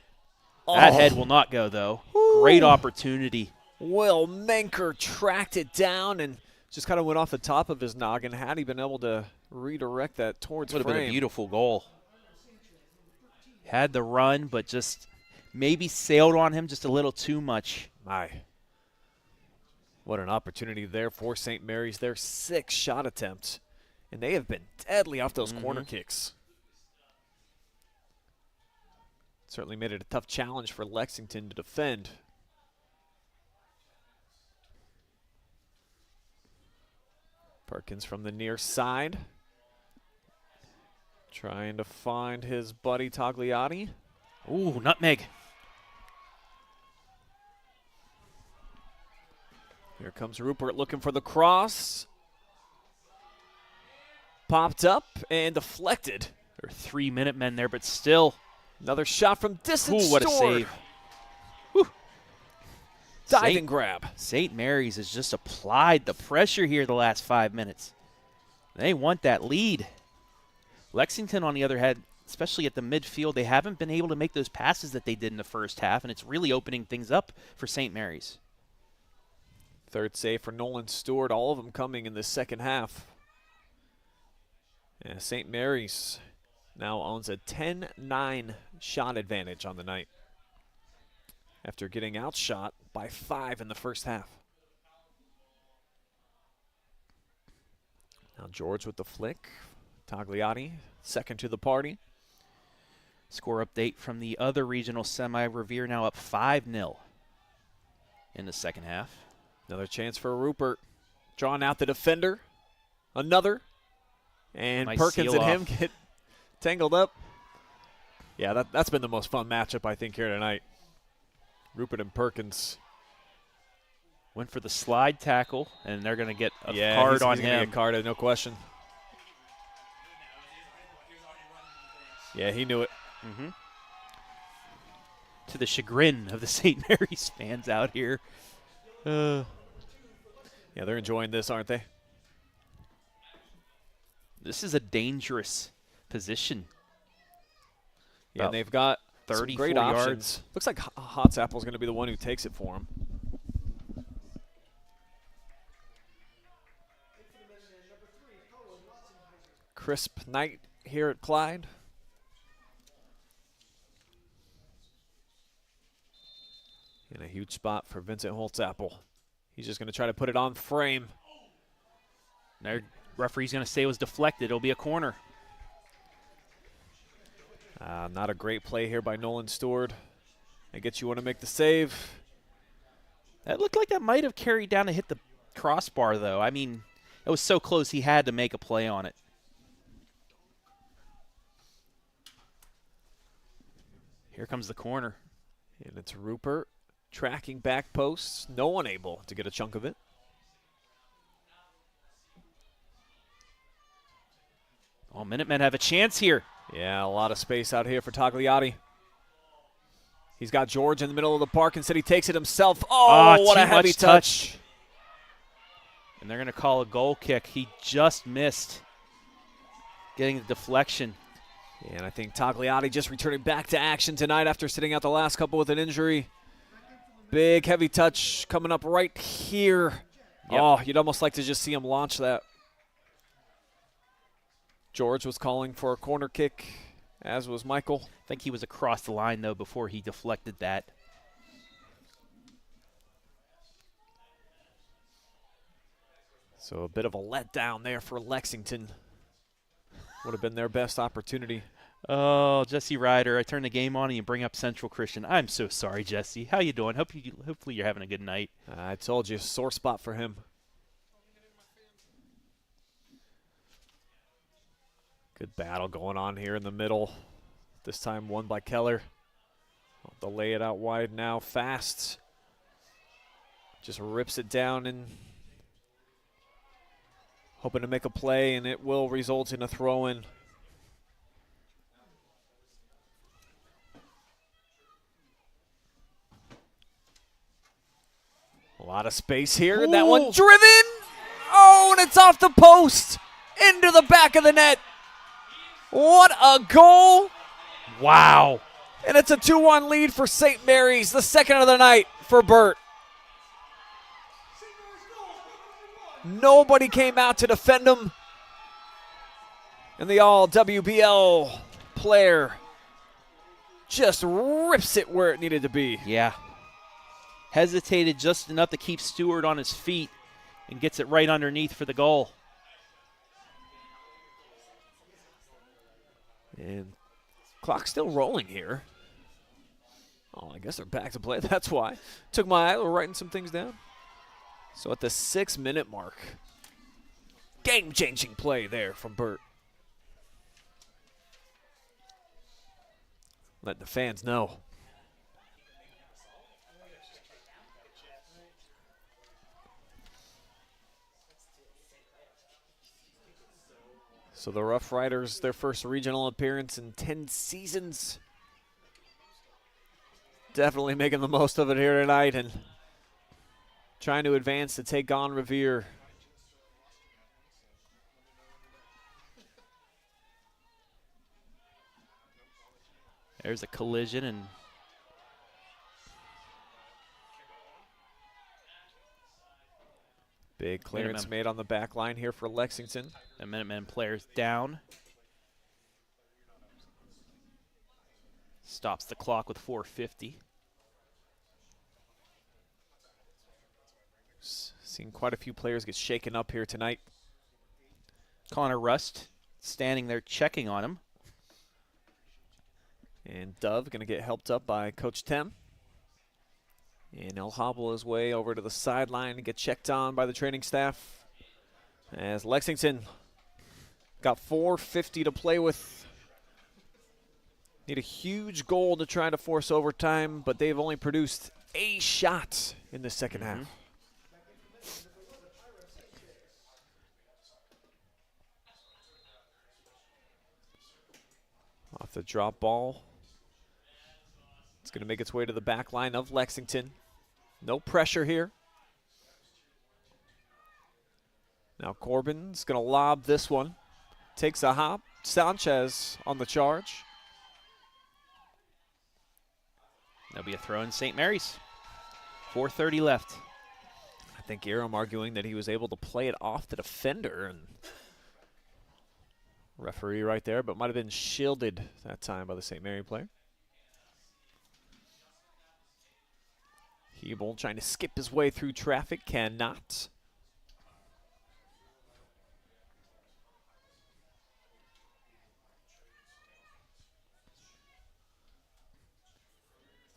Oh. That head will not go, though. Woo. Great opportunity. Will Menker tracked it down and just kind of went off the top of his noggin. Had he been able to redirect that towards frame. Would have been a beautiful goal. Had the run, but just maybe sailed on him just a little too much. My. What an opportunity there for St. Mary's. Their 6 shot attempts, and they have been deadly off those corner kicks. Certainly made it a tough challenge for Lexington to defend. Perkins from the near side. Trying to find his buddy Tagliati. Ooh, nutmeg. Here comes Rupert looking for the cross. Popped up and deflected. There are 3 Minutemen there, but still. Another shot from distance. Ooh, what a save. Whew. Diving grab. St. Mary's has just applied the pressure here the last 5 minutes. They want that lead. Lexington, on the other hand, especially at the midfield, they haven't been able to make those passes that they did in the first half, and it's really opening things up for St. Mary's. Third save for Nolan Stewart, all of them coming in the second half. And St. Mary's now owns a 10-9 shot advantage on the night after getting outshot by 5 in the first half. Now George with the flick. Tagliati, second to the party. Score update from the other regional semi. Revere now up 5-0 in the second half. Another chance for Rupert. Drawing out the defender. Another. And Nice Perkins seal and him off. get tangled up. Yeah, that's been the most fun matchup, I think, here tonight. Rupert and Perkins. Went for the slide tackle, and they're going to get a Yeah, card he's on gonna him. get carded, no question. Yeah, he knew it. To the chagrin of the St. Mary's fans out here. Yeah, they're enjoying this, aren't they? This is a dangerous position. Yeah, and they've got 34 some great yards. options. Looks like Holtzapple going to be the one who takes it for him. Crisp night here at Clyde. And a huge spot for Vincent Holtzapple. He's just going to try to put it on frame. Their referee's going to say it was deflected. It'll be a corner. Not a great play here by Nolan Stewart. I guess you want to make the save. That looked like that might have carried down to hit the crossbar, though. I mean, it was so close he had to make a play on it. Here comes the corner. And it's Rupert tracking back posts. No one able to get a chunk of it. Oh, Minutemen have a chance here. Yeah, a lot of space out here for Tagliati. He's got George in the middle of the park. Instead, he takes it himself. Oh, what a heavy touch. And they're going to call a goal kick. He just missed getting the deflection. And I think Tagliati just returning back to action tonight after sitting out the last couple with an injury. Big, heavy touch coming up right here. Yep. Oh, you'd almost like to just see him launch that. George was calling for a corner kick, as was Michael. I think he was across the line, though, before he deflected that. So a bit of a letdown there for Lexington. Would have been their best opportunity. Oh, Jesse Ryder, I turn the game on and you bring up Central Christian. I'm so sorry, Jesse. How you doing? Hopefully you're having a good night. I told you, sore spot for him. Good battle going on here in the middle. This time won by Keller. They'll lay it out wide now, fast. Just rips it down and hoping to make a play, and it will result in a throw-in. A lot of space here, and that one driven. Oh, and it's off the post into the back of the net. What a goal. Wow. And it's a 2-1 lead for St. Mary's, the second of the night for Burt. Nobody came out to defend him. And the all-WBL player just rips it where it needed to be. Yeah. Hesitated just enough to keep Stewart on his feet and gets it right underneath for the goal. And clock's still rolling here. Oh, I guess they're back to play. That's why. Took my eye. We're writing some things down. So at the 6-minute mark, game-changing play there from Burt. Letting the fans know. So the Roughriders, their first regional appearance in 10 seasons. Definitely making the most of it here tonight and trying to advance to take on Revere. There's a collision and big clearance made on the back line here for Lexington. The Minutemen players down. Stops the clock with 4:50. Seen quite a few players get shaken up here tonight. Connor Rust standing there checking on him. And Dove going to get helped up by Coach Tem. And he'll hobble his way over to the sideline and get checked on by the training staff. As Lexington got 4:50 to play with. Need a huge goal to try to force overtime, but they've only produced a shot in the second half. Off the drop ball. It's going to make its way to the back line of Lexington. No pressure here. Now Corbin's going to lob this one. Takes a hop. Sanchez on the charge. There'll be a throw in St. Mary's. 4:30 left. I think Aram arguing that he was able to play it off the defender, and referee right there, but might have been shielded that time by the St. Mary player. Hebel trying to skip his way through traffic, cannot.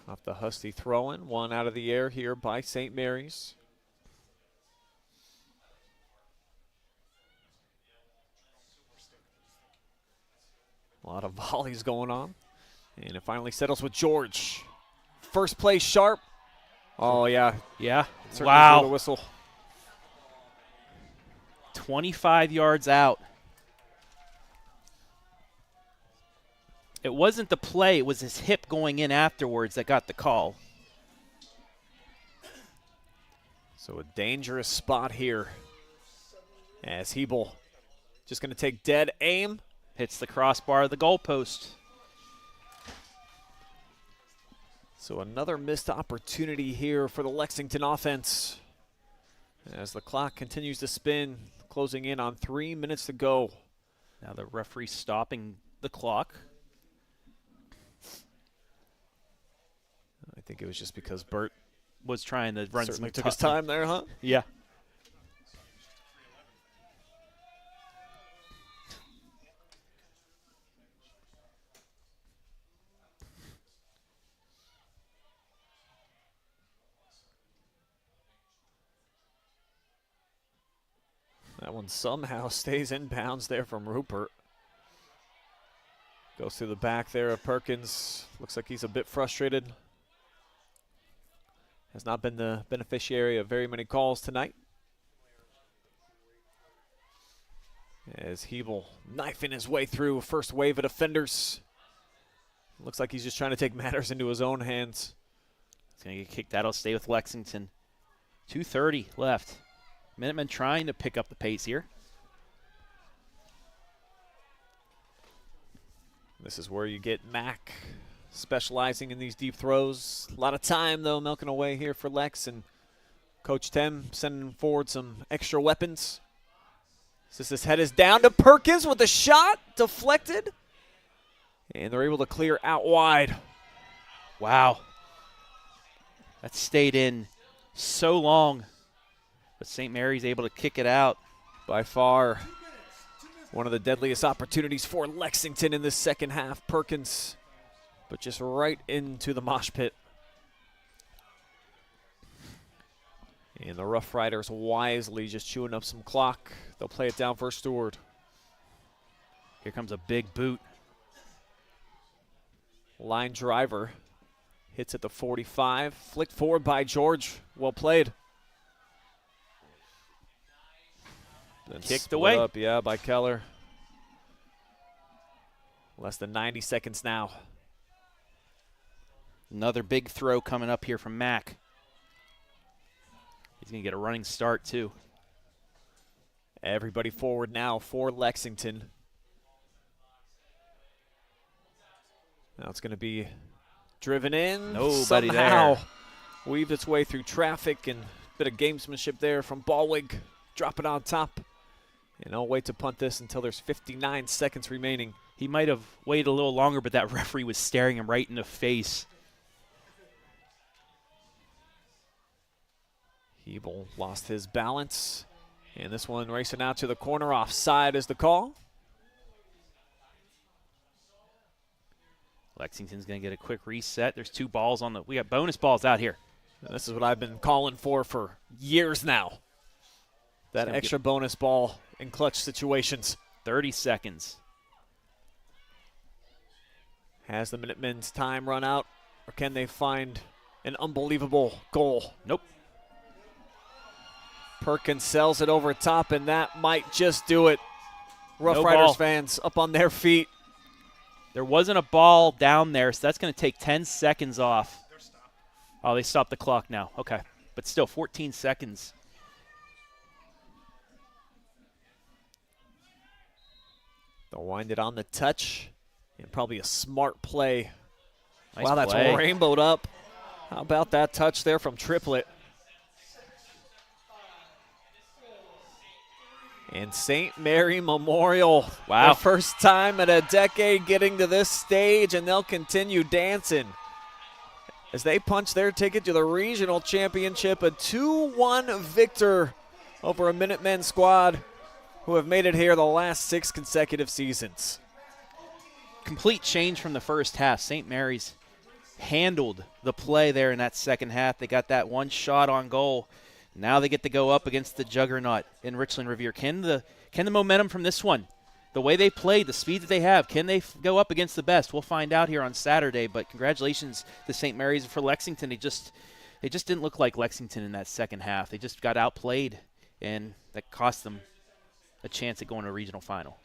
Off the Husty throw-in, one out of the air here by St. Mary's. A lot of volleys going on. And it finally settles with George. first play sharp. Oh, yeah. Yeah. Certainly Wow. blew the whistle. 25 yards out. It wasn't the play. It was his hip going in afterwards that got the call. So a dangerous spot here as Hebel just going to take dead aim. Hits the crossbar of the goalpost. So another missed opportunity here for the Lexington offense as the clock continues to spin, closing in on 3 minutes to go. Now the referee stopping the clock. I think it was just because Burt was trying to run certainly some took his time there, huh? Yeah. That one somehow stays in bounds there from Rupert. Goes through the back there of Perkins. Looks like he's a bit frustrated. Has not been the beneficiary of very many calls tonight. As Hebel knifing his way through first wave of defenders. Looks like he's just trying to take matters into his own hands. He's going to get kicked out. He'll stay with Lexington. 2:30 left. Minutemen trying to pick up the pace here. This is where you get Mack specializing in these deep throws. A lot of time, though, milking away here for Lex, and Coach Tem sending forward some extra weapons. His head is down to Perkins with a shot, deflected, and they're able to clear out wide. Wow. That stayed in so long, but St. Mary's able to kick it out. By far one of the deadliest opportunities for Lexington in this second half. Perkins, but just right into the mosh pit. And the Roughriders wisely just chewing up some clock. They'll play it down for Stewart. Here comes a big boot. Line driver hits at the 45. Flicked forward by George. Well played. Then kicked away. Up, yeah, by Keller. Less than 90 seconds now. Another big throw coming up here from Mack. He's going to get a running start, too. Everybody forward now for Lexington. Now it's going to be driven in. Nobody somehow there. Weaved its way through traffic, and a bit of gamesmanship there from Ballwig. Drop it on top. And I'll wait to punt this until there's 59 seconds remaining. He might have waited a little longer, but that referee was staring him right in the face. Hebel lost his balance. And this one racing out to the corner. Offside is the call. Lexington's going to get a quick reset. There's 2 balls on the – we got bonus balls out here. And this is what I've been calling for years now. That extra bonus ball in clutch situations. 30 seconds. Has the Minutemen's time run out, or can they find an unbelievable goal? Nope. Perkins sells it over top, and that might just do it. Rough Riders fans up on their feet. There wasn't a ball down there, so that's going to take 10 seconds off. Oh, they stopped the clock now. Okay. But still, 14 seconds. They'll wind it on the touch, and probably a smart play. Nice wow, that's play. rainbowed up. How about that touch there from Triplet? And St. Mary Memorial, wow, their first time in a decade getting to this stage, and they'll continue dancing as they punch their ticket to the regional championship, a 2-1 victor over a Minutemen squad who have made it here the last 6 consecutive seasons. Complete change from the first half. St. Mary's handled the play there in that second half. They got that one shot on goal. Now they get to go up against the juggernaut in Richland Revere. Can the momentum from this one the way they played, the speed that they have, can they go up against the best? We'll find out here on Saturday. But congratulations to St. Mary's. For Lexington, they just didn't look like Lexington in that second half. They just got outplayed, and that cost them a chance at going to a regional final.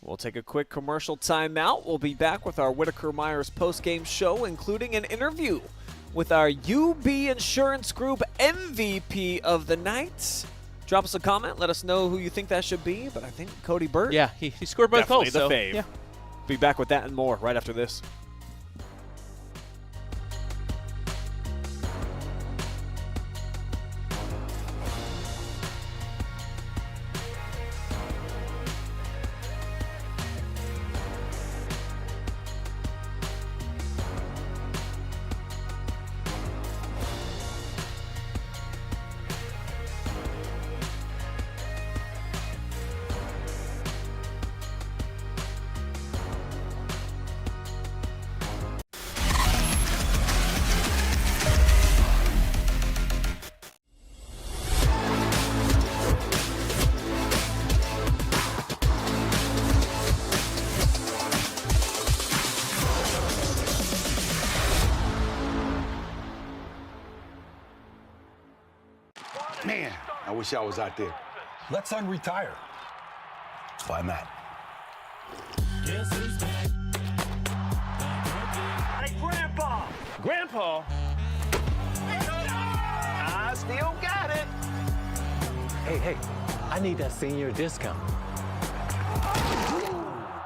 We'll take a quick commercial timeout. We'll be back with our Whitaker Myers postgame show, including an interview with our UB Insurance Group MVP of the night. Drop us a comment. Let us know who you think that should be. But I think Cody Burt. Yeah, he scored both goals. Definitely the fave. Yeah. Be back with that and more right after this. Man, I wish I was out there. Let's unretire. That's why I'm at. Hey, Grandpa! Grandpa? I still got it. Hey, I need that senior discount.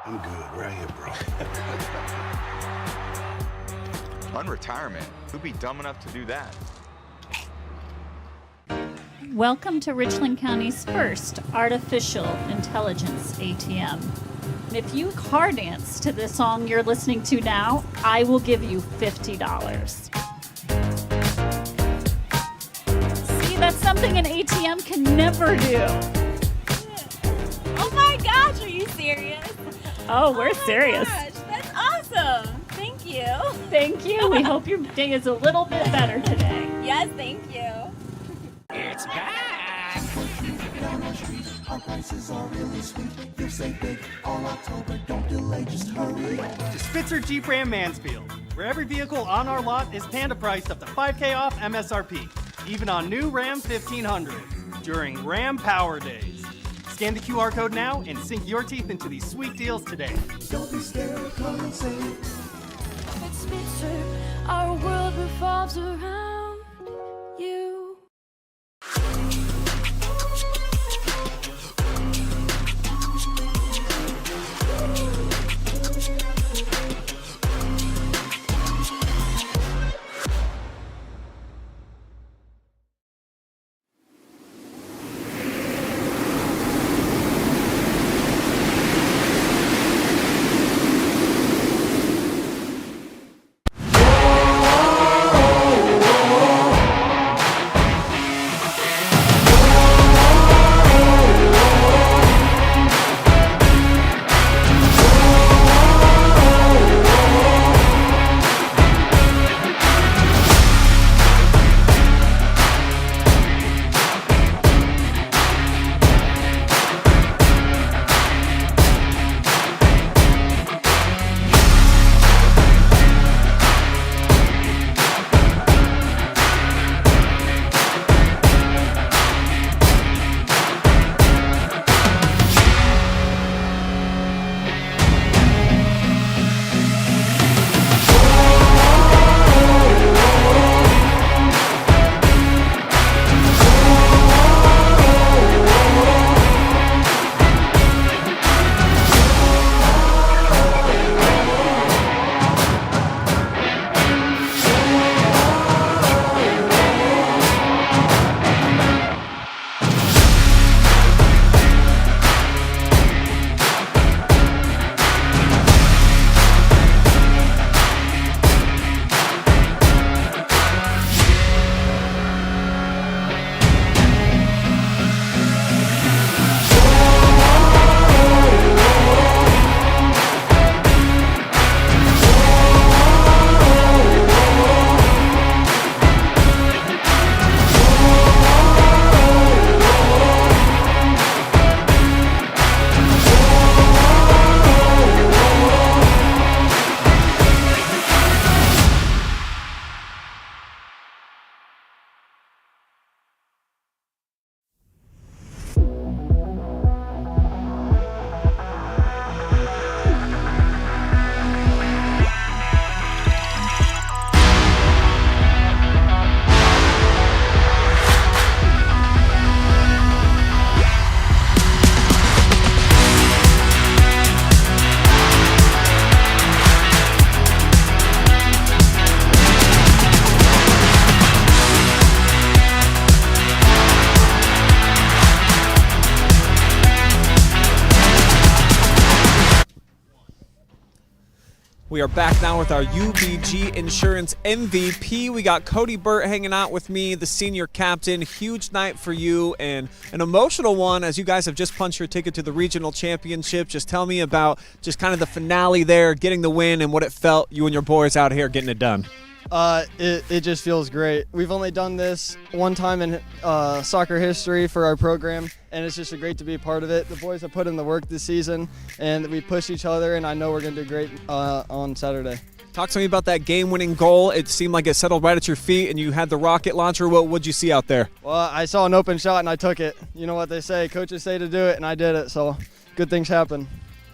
I'm good right here, bro. Unretirement? Who'd be dumb enough to do that? Welcome to Richland County's first artificial intelligence ATM. And if you car dance to the song you're listening to now, I will give you $50. See, that's something an ATM can never do. Oh my gosh, are you serious? Oh, we're serious. Gosh, that's awesome. Thank you. Thank you. We hope your day is a little bit better today. Yes, thank you. It's back! Down the street, our prices are really sweet. You'll save big all October. Don't delay, just hurry. To Spitzer Jeep Ram Mansfield, where every vehicle on our lot is Panda priced up to $5K off MSRP, even on new Ram 1500s during Ram Power Days. Scan the QR code now and sink your teeth into these sweet deals today. Don't be scared, come and save. At Spitzer, our world revolves around you. We are back now with our UBG Insurance MVP. We got Cody Burt hanging out with me, the senior captain. Huge night for you and an emotional one as you guys have just punched your ticket to the regional championship. Just tell me about just kind of the finale there, getting the win and what it felt, you and your boys out here getting it done. It just feels great. We've only done this one time in soccer history for our program, and it's just great to be a part of it. The boys have put in the work this season, and we push each other, and I know we're going to do great on Saturday. Talk to me about that game-winning goal. It seemed like it settled right at your feet, and you had the rocket launcher. What would you see out there? Well, I saw an open shot, and I took it. You know what they say, coaches say to do it, and I did it, so good things happen.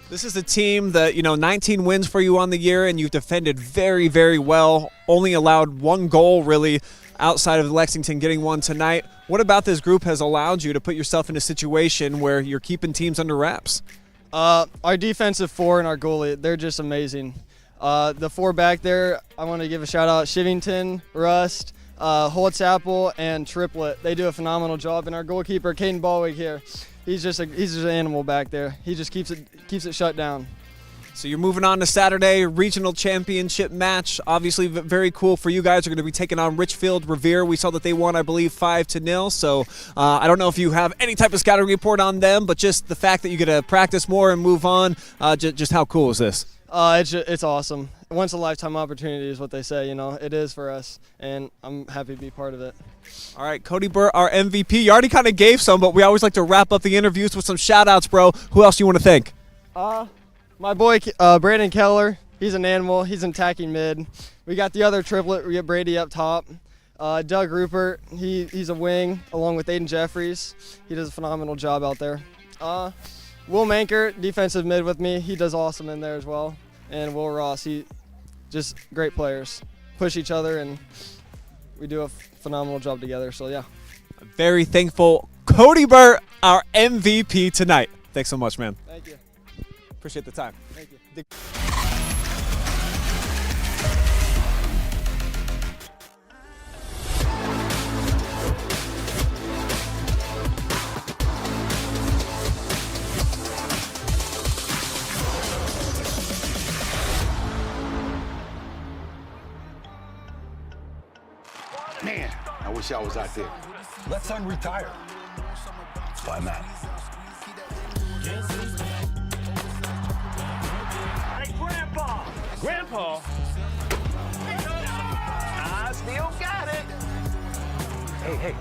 This is a team that, 19 wins for you on the year, and you've defended very, very well. Only allowed one goal, really, outside of Lexington getting one tonight. What about this group has allowed you to put yourself in a situation where you're keeping teams under wraps? Our defensive four and our goalie, they're just amazing. The four back there, I want to give a shout out Shivington, Rust, Holtzapple, and Triplet. They do a phenomenal job, and our goalkeeper, Caden Balwig here, he's just an animal back there. He just keeps it shut down. So you're moving on to Saturday, regional championship match. Obviously very cool for you guys. You're going to be taking on Richfield Revere. We saw that they won, I believe, 5-0. So I don't know if you have any type of scouting report on them, but just the fact that you get to practice more and move on, just how cool is this? It's awesome. Once a lifetime opportunity is what they say, it is for us, and I'm happy to be part of it. All right, Cody Burt, our MVP. You already kind of gave some, but we always like to wrap up the interviews with some shout outs, bro. Who else do you want to thank? My boy Braden Keller, he's an animal. He's in attacking mid. We got the other triplet. We got Brady up top. Doug Rupert, he's a wing along with Aiden Jeffries. He does a phenomenal job out there. Will Manker, defensive mid with me. He does awesome in there as well. And Will Ross, he just great players. Push each other, and we do a phenomenal job together. So, yeah. Very thankful. Cody Burt, our MVP tonight. Thanks so much, man. Thank you. Appreciate the time. Thank you. Man, I wish I was out there. Let's unretire. Why not? Hey, Grandpa! Grandpa? I still got it. Hey,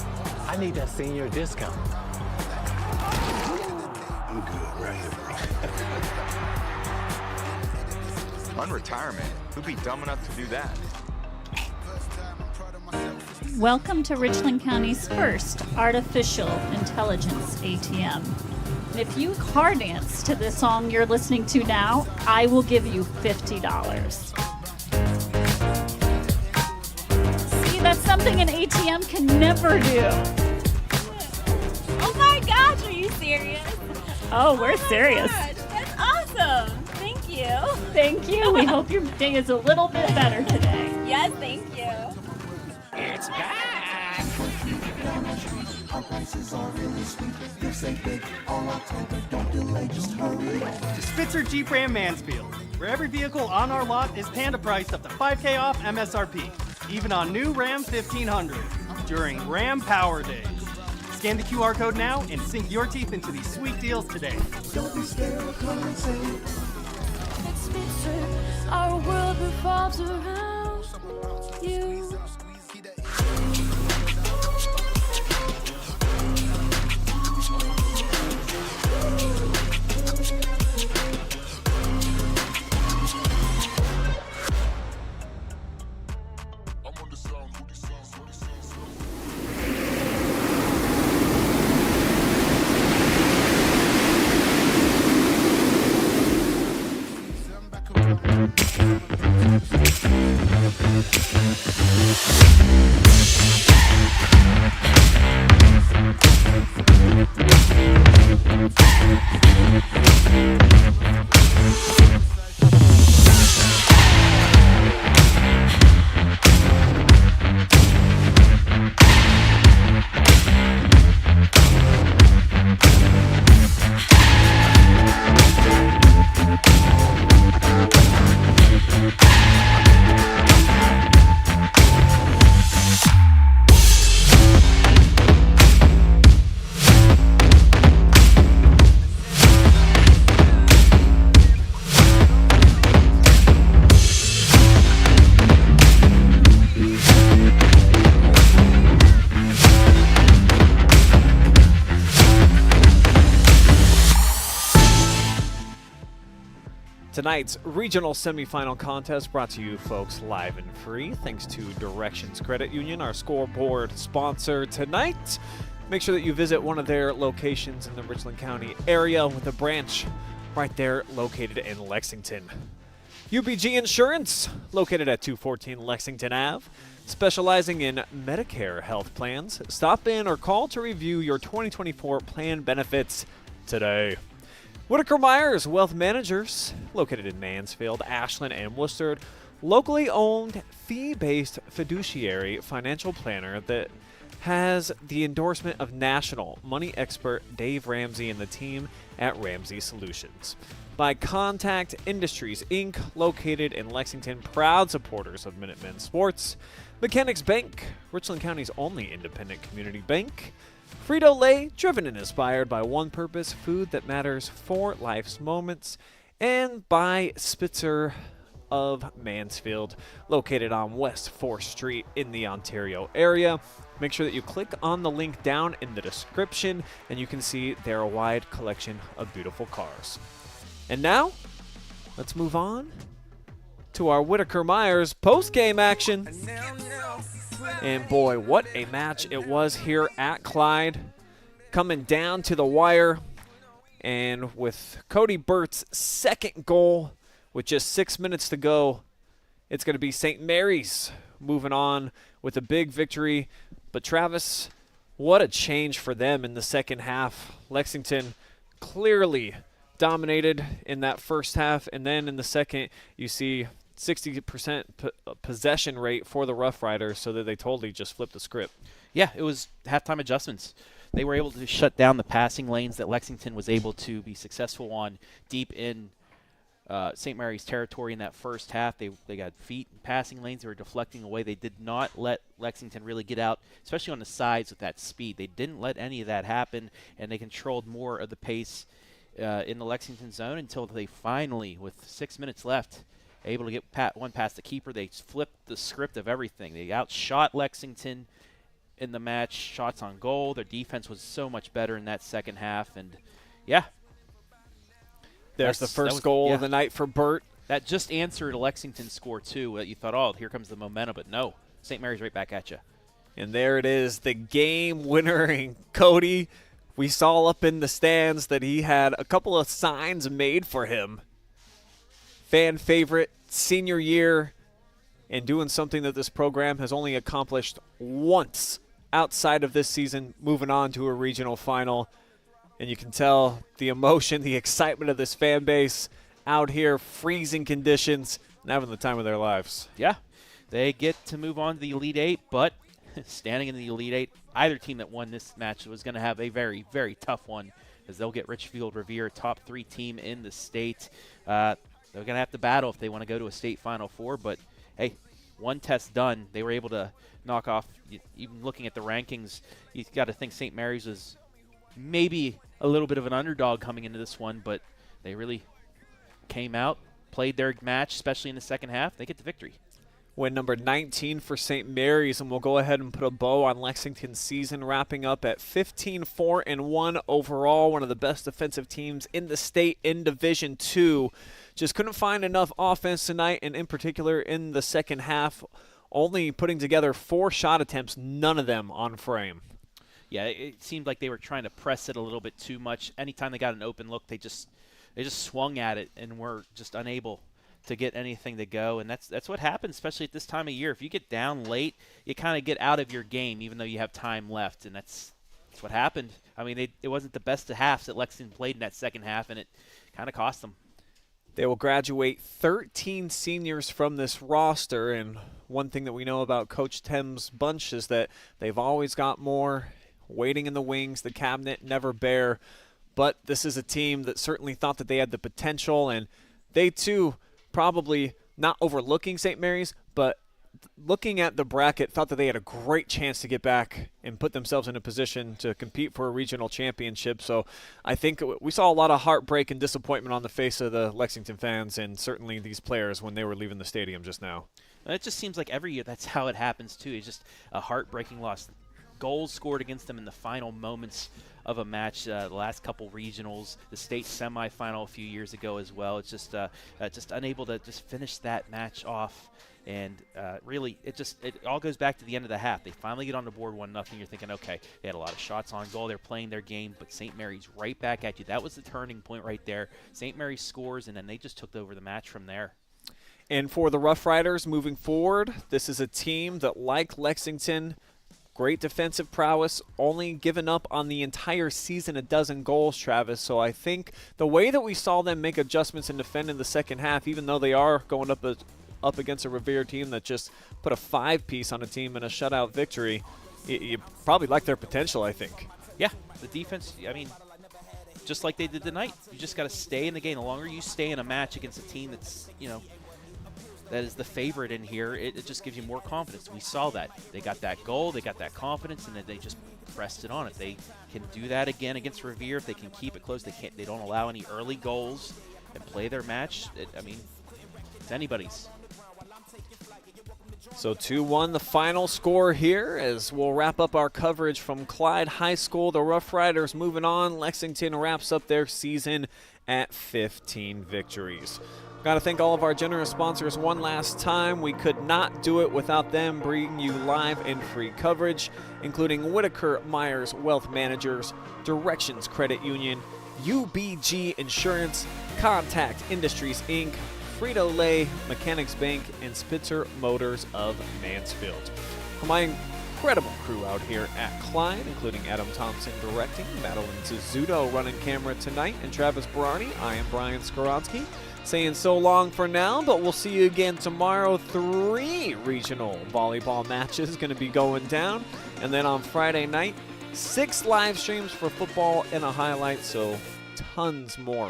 I need that senior discount. I'm good right here, bro. Unretirement? Who'd be dumb enough to do that? Welcome to Richland County's first artificial intelligence ATM. And if you car dance to the song you're listening to now, I will give you $50. See, that's something an ATM can never do. Oh my gosh, are you serious? Oh, we're serious. Gosh, that's awesome. Thank you. Thank you. We hope your day is a little bit better today. Yes, thank you. It's back! Our prices are really sweet. They're so big all October. Don't delay, just hurry. Spitzer Jeep Ram Mansfield, where every vehicle on our lot is Panda priced up to $5K off MSRP, even on new Ram 1500 during Ram Power Days. Scan the QR code now and sink your teeth into these sweet deals today. Don't be scared, come and save. At Spitzer, our world revolves around you. Tonight's regional semifinal contest brought to you folks live and free thanks to Directions Credit Union, our scoreboard sponsor tonight. Make sure that you visit one of their locations in the Richland County area with a branch right there located in Lexington. UBG Insurance, located at 214 Lexington Ave, specializing in Medicare health plans. Stop in or call to review your 2024 plan benefits today. Whitaker Myers Wealth Managers, located in Mansfield, Ashland, and Worcester, locally owned, fee-based fiduciary financial planner that has the endorsement of national money expert Dave Ramsey and the team at Ramsey Solutions. By Contact Industries, Inc., located in Lexington, proud supporters of Minutemen sports. Mechanics Bank, Richland County's only independent community bank. Frito Lay, driven and inspired by one purpose, food that matters for life's moments. And by Spitzer of Mansfield, located on West 4th Street in the Ontario area. Make sure that you click on the link down in the description and you can see their wide collection of beautiful cars. And now, let's move on to our Whitaker Myers post-game action. And boy, what a match it was here at Clyde. Coming down to the wire. And with Cody Burt's second goal with just 6 minutes to go, it's going to be St. Mary's moving on with a big victory. But Travis, what a change for them in the second half. Lexington clearly dominated in that first half, and then in the second you see 60% possession rate for the Roughriders, so that they totally just flipped the script. Yeah, it was halftime adjustments. They were able to shut down the passing lanes that Lexington was able to be successful on deep in St. Mary's territory in that first half. They got feet and passing lanes. They were deflecting away. They did not let Lexington really get out, especially on the sides with that speed. They didn't let any of that happen, and they controlled more of the pace in the Lexington zone until they finally, with 6 minutes left, able to get one past the keeper. They flipped the script of everything. They outshot Lexington in the match, shots on goal. Their defense was so much better in that second half, and yeah. There's the first goal of the night for Burt. That just answered a Lexington score, too. You thought, oh, here comes the momentum, but no. St. Mary's right back at you. And there it is, the game winner. And Cody, we saw up in the stands that he had a couple of signs made for him. Fan favorite, senior year, and doing something that this program has only accomplished once outside of this season, moving on to a regional final. And you can tell the emotion, the excitement of this fan base out here, freezing conditions, and having the time of their lives. Yeah, they get to move on to the Elite Eight, but standing in the Elite Eight, either team that won this match was going to have a very, very tough one, as they'll get Richfield Revere, top 3 team in the state. They're going to have to battle if they want to go to a state Final Four, but hey, one test done. They were able to knock off, even looking at the rankings, you've got to think St. Mary's was maybe a little bit of an underdog coming into this one, but they really came out, played their match, especially in the second half. They get the victory. Win number 19 for St. Mary's, and we'll go ahead and put a bow on Lexington's season, wrapping up at 15-4-1 overall, one of the best defensive teams in the state in Division II. Just couldn't find enough offense tonight, and in particular in the second half, only putting together 4 shot attempts, none of them on frame. Yeah, it seemed like they were trying to press it a little bit too much. Anytime they got an open look, they just swung at it and were just unable to get anything to go. And that's what happens, especially at this time of year. If you get down late, you kind of get out of your game, even though you have time left. And that's what happened. I mean, it wasn't the best of halves that Lexington played in that second half, and it kind of cost them. They will graduate 13 seniors from this roster, and one thing that we know about Coach Tem's bunch is that they've always got more waiting in the wings, the cabinet never bare. But this is a team that certainly thought that they had the potential, and they too probably not overlooking St. Mary's, but looking at the bracket, thought that they had a great chance to get back and put themselves in a position to compete for a regional championship. So I think we saw a lot of heartbreak and disappointment on the face of the Lexington fans and certainly these players when they were leaving the stadium just now. And it just seems like every year that's how it happens too. It's just a heartbreaking loss. goals scored against them in the final moments of a match. The last couple regionals, the state semifinal a few years ago as well. It's just unable to just finish that match off. And really, it all goes back to the end of the half. They finally get on the board 1-0. You're thinking, okay, they had a lot of shots on goal. They're playing their game, but St. Mary's right back at you. That was the turning point right there. St. Mary's scores, and then they just took over the match from there. And for the Roughriders moving forward, this is a team that, like Lexington, great defensive prowess, only given up on the entire season a dozen goals, Travis. So I think the way that we saw them make adjustments and defend in the second half, even though they are going up against a Revere team that just put a 5-piece on a team in a shutout victory, you probably like their potential, I think. Yeah, the defense, I mean, just like they did tonight. You just got to stay in the game. The longer you stay in a match against a team that's, that is the favorite in here, it just gives you more confidence. We saw that. They got that goal, they got that confidence, and then they just pressed it on. If they can do that again against Revere, if they can keep it close, they don't allow any early goals and play their match, it's anybody's. So 2-1 the final score here as we'll wrap up our coverage from Clyde High School. The Roughriders moving on. Lexington wraps up their season at 15 victories. Got to thank all of our generous sponsors one last time. We could not do it without them bringing you live and free coverage, including Whitaker Myers Wealth Managers, Directions Credit Union, UBG Insurance, Contact Industries, Inc., Frito Lay, Mechanics Bank, and Spitzer Motors of Mansfield. For my incredible crew out here at Clyde, including Adam Thompson directing, Madeline Zizzuto running camera tonight, and Travis Berardi, I am Brian Skowronski, saying so long for now, but we'll see you again tomorrow. 3 regional volleyball matches going to be going down, and then on Friday night, 6 live streams for football and a highlight, so tons more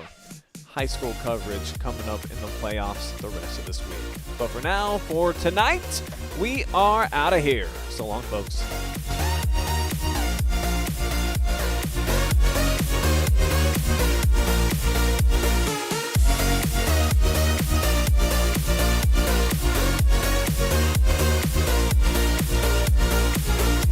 high school coverage coming up in the playoffs the rest of this week. But for now, for tonight, we are out of here. So long, folks.